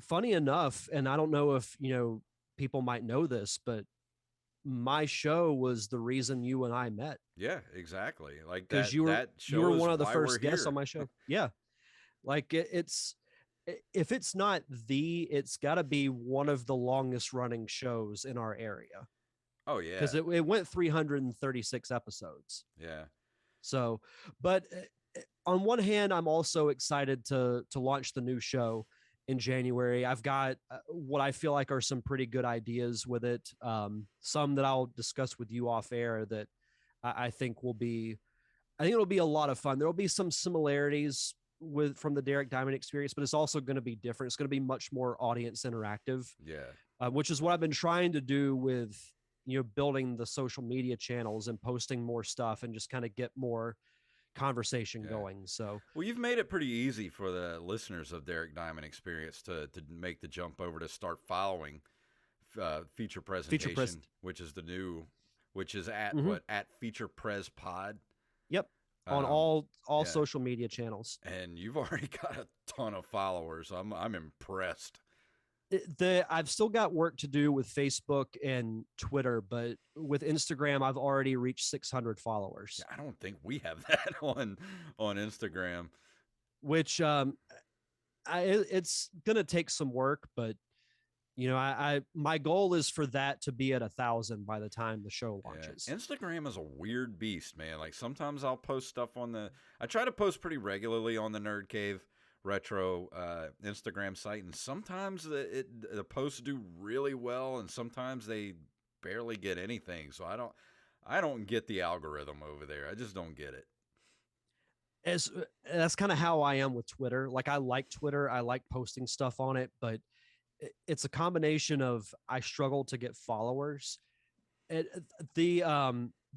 [SPEAKER 1] funny enough, and I don't know if people might know this, but my show was the reason you and I met
[SPEAKER 2] Yeah, exactly. Like
[SPEAKER 1] because
[SPEAKER 2] that
[SPEAKER 1] you were
[SPEAKER 2] that
[SPEAKER 1] you
[SPEAKER 2] show
[SPEAKER 1] were
[SPEAKER 2] is
[SPEAKER 1] one of the
[SPEAKER 2] why we're
[SPEAKER 1] first guests on
[SPEAKER 2] here.
[SPEAKER 1] my show. Yeah, like if it's not it's got to be one of the longest running shows in our area
[SPEAKER 2] Oh yeah.
[SPEAKER 1] because it went 336 episodes.
[SPEAKER 2] Yeah.
[SPEAKER 1] So, but on one hand, I'm also excited to launch the new show in January. I've got what I feel like are some pretty good ideas with it. Some that I'll discuss with you off air that I think will be. I think it'll be a lot of fun. There will be some similarities from the Derrick Diamond Experience, but it's also going to be different. It's going to be much more audience interactive,
[SPEAKER 2] Yeah.
[SPEAKER 1] which is what I've been trying to do with building the social media channels and posting more stuff and just kind of get more conversation
[SPEAKER 2] Yeah.
[SPEAKER 1] going. So
[SPEAKER 2] Well, you've made it pretty easy for the listeners of Derrick Diamond Experience to make the jump over to start following Feature
[SPEAKER 1] feature press.
[SPEAKER 2] Presentation, which is the new, which is at
[SPEAKER 1] Mm-hmm.
[SPEAKER 2] what at Feature Pres Pod.
[SPEAKER 1] Yep. On
[SPEAKER 2] Um,
[SPEAKER 1] all
[SPEAKER 2] yeah,
[SPEAKER 1] social media channels.
[SPEAKER 2] and you've already got a ton of followers. I'm impressed.
[SPEAKER 1] I've still got work to do with Facebook and Twitter, but with Instagram, I've already reached 600
[SPEAKER 2] Yeah,
[SPEAKER 1] followers,
[SPEAKER 2] I don't think we have that on Instagram.
[SPEAKER 1] which it's gonna take some work, but I my goal is for that to be at 1,000 by the time the show
[SPEAKER 2] Yeah,
[SPEAKER 1] launches.
[SPEAKER 2] Instagram is a weird beast, man. Like sometimes I'll post stuff on the. I try to post pretty regularly on the Nerd Cave Retro Instagram site, and sometimes the posts do really well, and sometimes they barely get anything. So I don't get the algorithm over there. I just don't get it.
[SPEAKER 1] As That's kind of how I am with Twitter. Like I like Twitter, I like posting stuff on it, but it's a combination of I struggle to get followers. It, the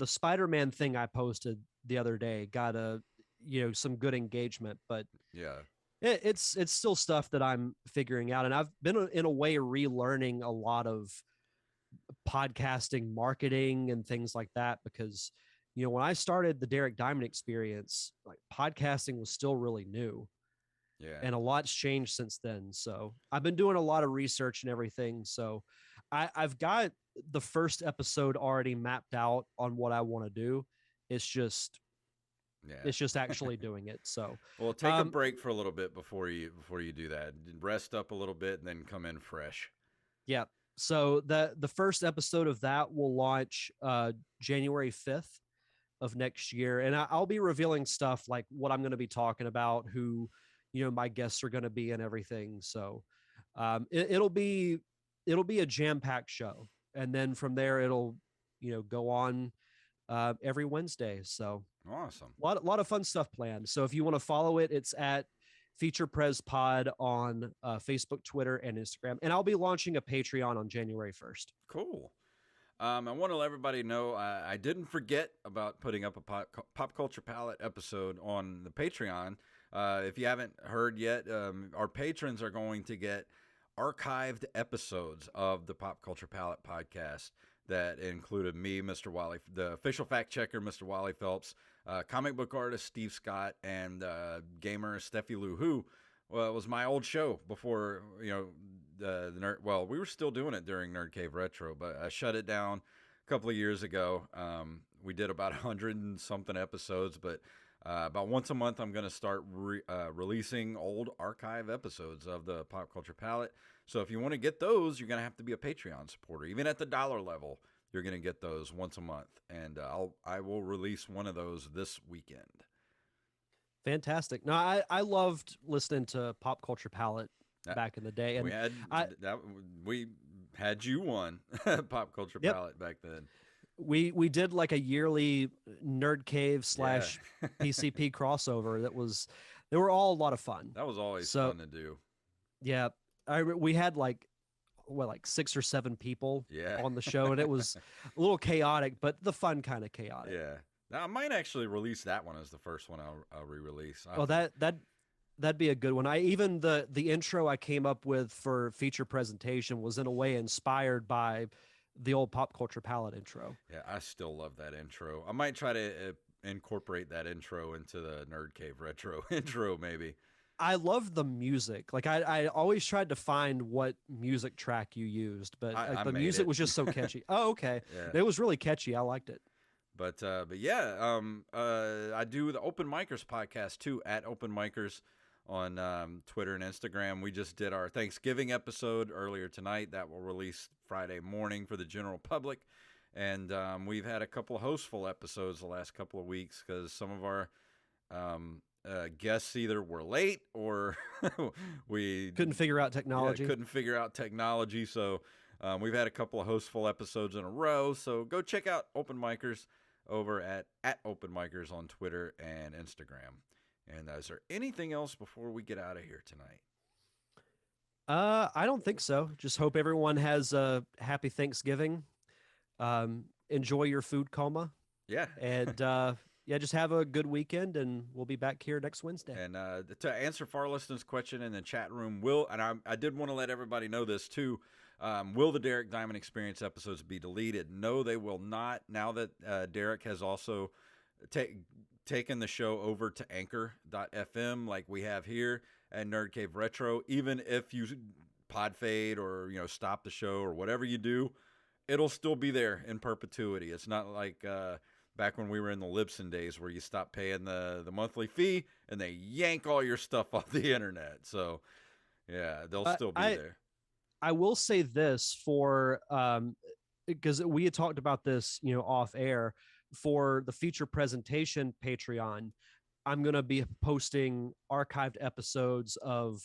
[SPEAKER 1] Spider-Man thing I posted the other day got some good engagement, but
[SPEAKER 2] Yeah,
[SPEAKER 1] it's still stuff that I'm figuring out, and I've been in a way relearning a lot of podcasting marketing and things like that because when I started the Derrick Diamond Experience, like podcasting was still really new
[SPEAKER 2] yeah.
[SPEAKER 1] and a lot's changed since then. So I've been doing a lot of research and everything. So I've got the first episode already mapped out on what I want to do. It's just
[SPEAKER 2] Yeah.
[SPEAKER 1] it's just actually doing it. So
[SPEAKER 2] Well, take a
[SPEAKER 1] um
[SPEAKER 2] break for a little bit before you do that. Rest up a little bit and then come in fresh.
[SPEAKER 1] yeah. So the first episode of that will launch January 5th of next year. And I'll be revealing stuff like what I'm going to be talking about, who, my guests are going to be and everything. So it'll be a jam-packed show. And then from there, it'll, go on every Wednesday. So
[SPEAKER 2] Awesome.
[SPEAKER 1] lot of fun stuff planned. So if you want to follow it, it's at Feature Pres Pod on Facebook, Twitter, and Instagram. And I'll be launching a Patreon on January 1st.
[SPEAKER 2] Cool. I want to let everybody know I didn't forget about putting up a pop culture palette episode on the Patreon. If you haven't heard yet, our patrons are going to get archived episodes of the Pop Culture Palette podcast that included me, Mr. Wally, the official fact checker, Mr. Wally Phelps, comic book artist Steve Scott, and gamer Steffi Lou, who was my old show before the nerd. Well, we were still doing it during Nerd Cave Retro, but I shut it down a couple of years ago. We did about 100 and something episodes, but About once a month, I'm going to start releasing old archive episodes of the Pop Culture Palette. So if you want to get those, you're going to have to be a Patreon supporter. Even at the dollar level, you're going to get those once a month. And I will release one of those this weekend.
[SPEAKER 1] Fantastic. No, I loved listening to Pop Culture Palette back in the day, and
[SPEAKER 2] we had you on Pop Culture Palette back then.
[SPEAKER 1] We did like a yearly Nerd Cave / PCP crossover. They were all a lot of fun.
[SPEAKER 2] That was always fun to do.
[SPEAKER 1] Yeah, we had like 6 or 7 people on the show, and it was a little chaotic, but the fun kind of chaotic.
[SPEAKER 2] Yeah. Now I might actually release that one as the first one I'll re-release.
[SPEAKER 1] Oh, that'd be a good one. Even the intro I came up with for feature presentation was in a way inspired by the old Pop Culture Palette intro.
[SPEAKER 2] Yeah, I still love that intro. I might try to incorporate that intro into the Nerd Cave Retro intro, maybe.
[SPEAKER 1] I love the music. Like I always tried to find what music track you used, but the music was just so catchy. Oh, okay. Yeah. It was really catchy. I liked it.
[SPEAKER 2] But yeah, I do the Open Micers podcast too, at Open Micers on Twitter and Instagram. We just did our Thanksgiving episode earlier tonight. That will release Friday morning for the general public. And we've had a couple of hostful episodes the last couple of weeks because some of our guests either were late or we
[SPEAKER 1] couldn't figure out technology.
[SPEAKER 2] So we've had a couple of hostful episodes in a row. So go check out Open Micers over at Open Micers on Twitter and Instagram. And is there anything else before we get out of here tonight?
[SPEAKER 1] I don't think so. Just hope everyone has a happy Thanksgiving. Enjoy your food coma.
[SPEAKER 2] Yeah.
[SPEAKER 1] And just have a good weekend, and we'll be back here next Wednesday.
[SPEAKER 2] And to answer Farliston's question in the chat room, I did want to let everybody know this too. Will the Derrick Diamond Experience episodes be deleted? No, they will not. Now that Derrick has also taken the show over to Anchor.fm like we have here at Nerd Cave Retro, even if you pod fade or stop the show or whatever you do, it'll still be there in perpetuity. It's not like back when we were in the Libsyn days where you stop paying the monthly fee and they yank all your stuff off the internet. So yeah, they'll still be there.
[SPEAKER 1] I will say this for because we had talked about this off air. For the feature presentation Patreon, I'm going to be posting archived episodes of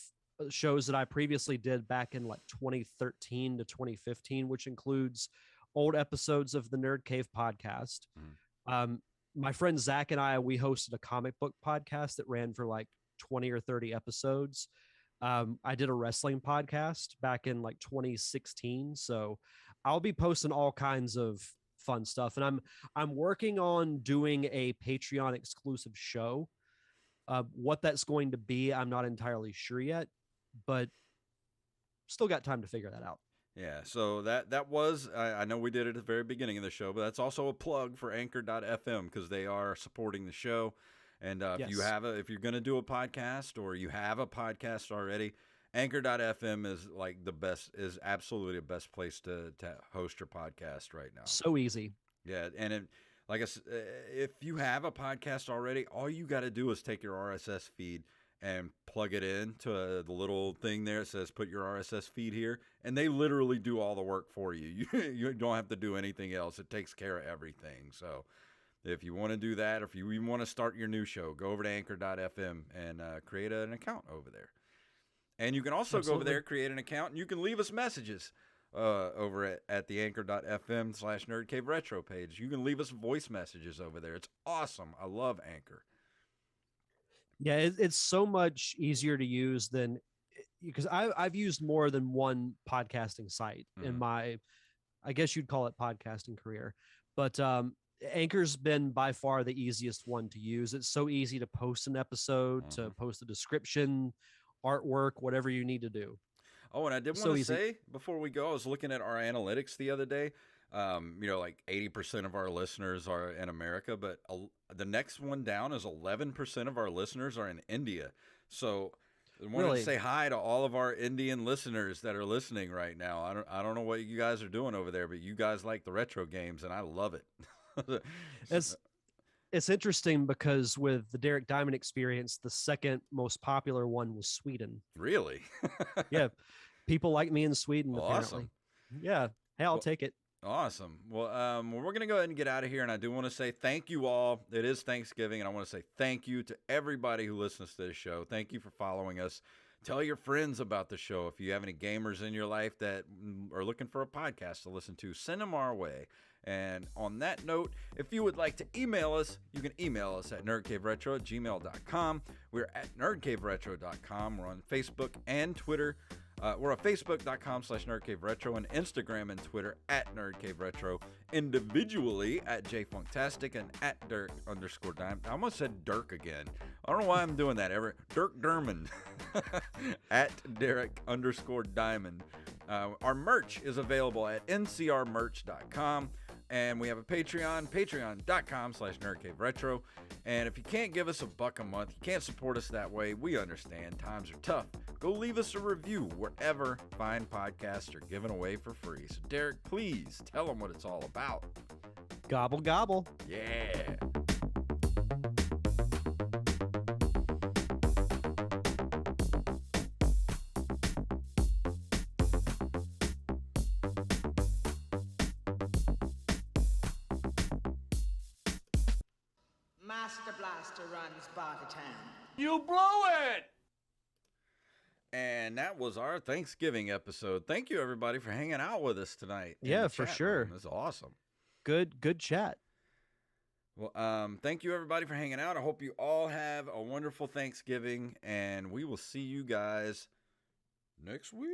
[SPEAKER 1] shows that I previously did back in like 2013 to 2015, which includes old episodes of the Nerd Cave podcast. My friend Zach and we hosted a comic book podcast that ran for like 20 or 30 episodes. I did a wrestling podcast back in like 2016. So I'll be posting all kinds of fun stuff, and I'm working on doing a Patreon exclusive show. What that's going to be, I'm not entirely sure yet, but still got time to figure that out.
[SPEAKER 2] Yeah, so that was, I know we did it at the very beginning of the show, but that's also a plug for Anchor.fm because they are supporting the show. And if you're going to do a podcast or you have a podcast already, Anchor.fm is like is absolutely the best place to host your podcast right now.
[SPEAKER 1] So easy.
[SPEAKER 2] Yeah. And like I said, if you have a podcast already, all you got to do is take your RSS feed and plug it in to the little thing there that says put your RSS feed here. And they literally do all the work for you. You don't have to do anything else. It takes care of everything. So if you want to do that, or if you even want to start your new show, go over to Anchor.fm and create an account over there. And you can also go over there, create an account, and you can leave us messages over at the Anchor.fm/Nerd Cave Retro page. You can leave us voice messages over there. It's awesome. I love Anchor.
[SPEAKER 1] Yeah, it's so much easier to use than, because I've used more than one podcasting site in my, I guess you'd call it podcasting career. But Anchor's been by far the easiest one to use. It's so easy to post an episode, to post a description, artwork, whatever you need to do.
[SPEAKER 2] Oh, and I did want to say before we go, I was looking at our analytics the other day. Like 80% of our listeners are in America, but the next one down is 11% of our listeners are in India. So I wanted to say hi to all of our Indian listeners that are listening right now. I don't know what you guys are doing over there, but you guys like the retro games, and I love it.
[SPEAKER 1] it's interesting because with the Derrick Diamond experience, the second most popular one was Sweden.
[SPEAKER 2] Really?
[SPEAKER 1] Yeah, people like me in Sweden,
[SPEAKER 2] Well,
[SPEAKER 1] apparently.
[SPEAKER 2] awesome.
[SPEAKER 1] Yeah, hey, I'll
[SPEAKER 2] Well,
[SPEAKER 1] take it.
[SPEAKER 2] awesome. Well, we're going to go ahead and get out of here. And I do want to say thank you all. It is Thanksgiving. And I want to say thank you to everybody who listens to this show. Thank you for following us. Tell your friends about the show. If you have any gamers in your life that are looking for a podcast to listen to, send them our way. And on that note, if you would like to email us, you can email us at nerdcaveretro@gmail.com. We're at nerdcaveretro.com. We're on Facebook and Twitter. We're on Facebook.com/NerdCaveRetro and Instagram and Twitter at NerdCaveRetro. Individually at JFunktastic and at Derrick_Diamond. I almost said Dirk again. I don't know why I'm doing that. Dirk Derman at Derrick_Diamond. Our merch is available at ncrmerch.com. And we have a Patreon, patreon.com/NerdCaveRetro. And if you can't give us $1 a month, you can't support us that way, we understand. Times are tough. Go leave us a review wherever fine podcasts are given away for free. So, Derrick, please tell them what it's all about.
[SPEAKER 1] Gobble, gobble.
[SPEAKER 2] Yeah.
[SPEAKER 3] Master Blaster runs Bartertown.
[SPEAKER 4] You blew it!
[SPEAKER 2] And that was our Thanksgiving episode. Thank you, everybody, for hanging out with us tonight. in
[SPEAKER 1] Yeah,
[SPEAKER 2] the
[SPEAKER 1] for
[SPEAKER 2] chat
[SPEAKER 1] sure.
[SPEAKER 2] room. That's awesome.
[SPEAKER 1] Good chat.
[SPEAKER 2] Well, thank you, everybody, for hanging out. I hope you all have a wonderful Thanksgiving, and we will see you guys next week.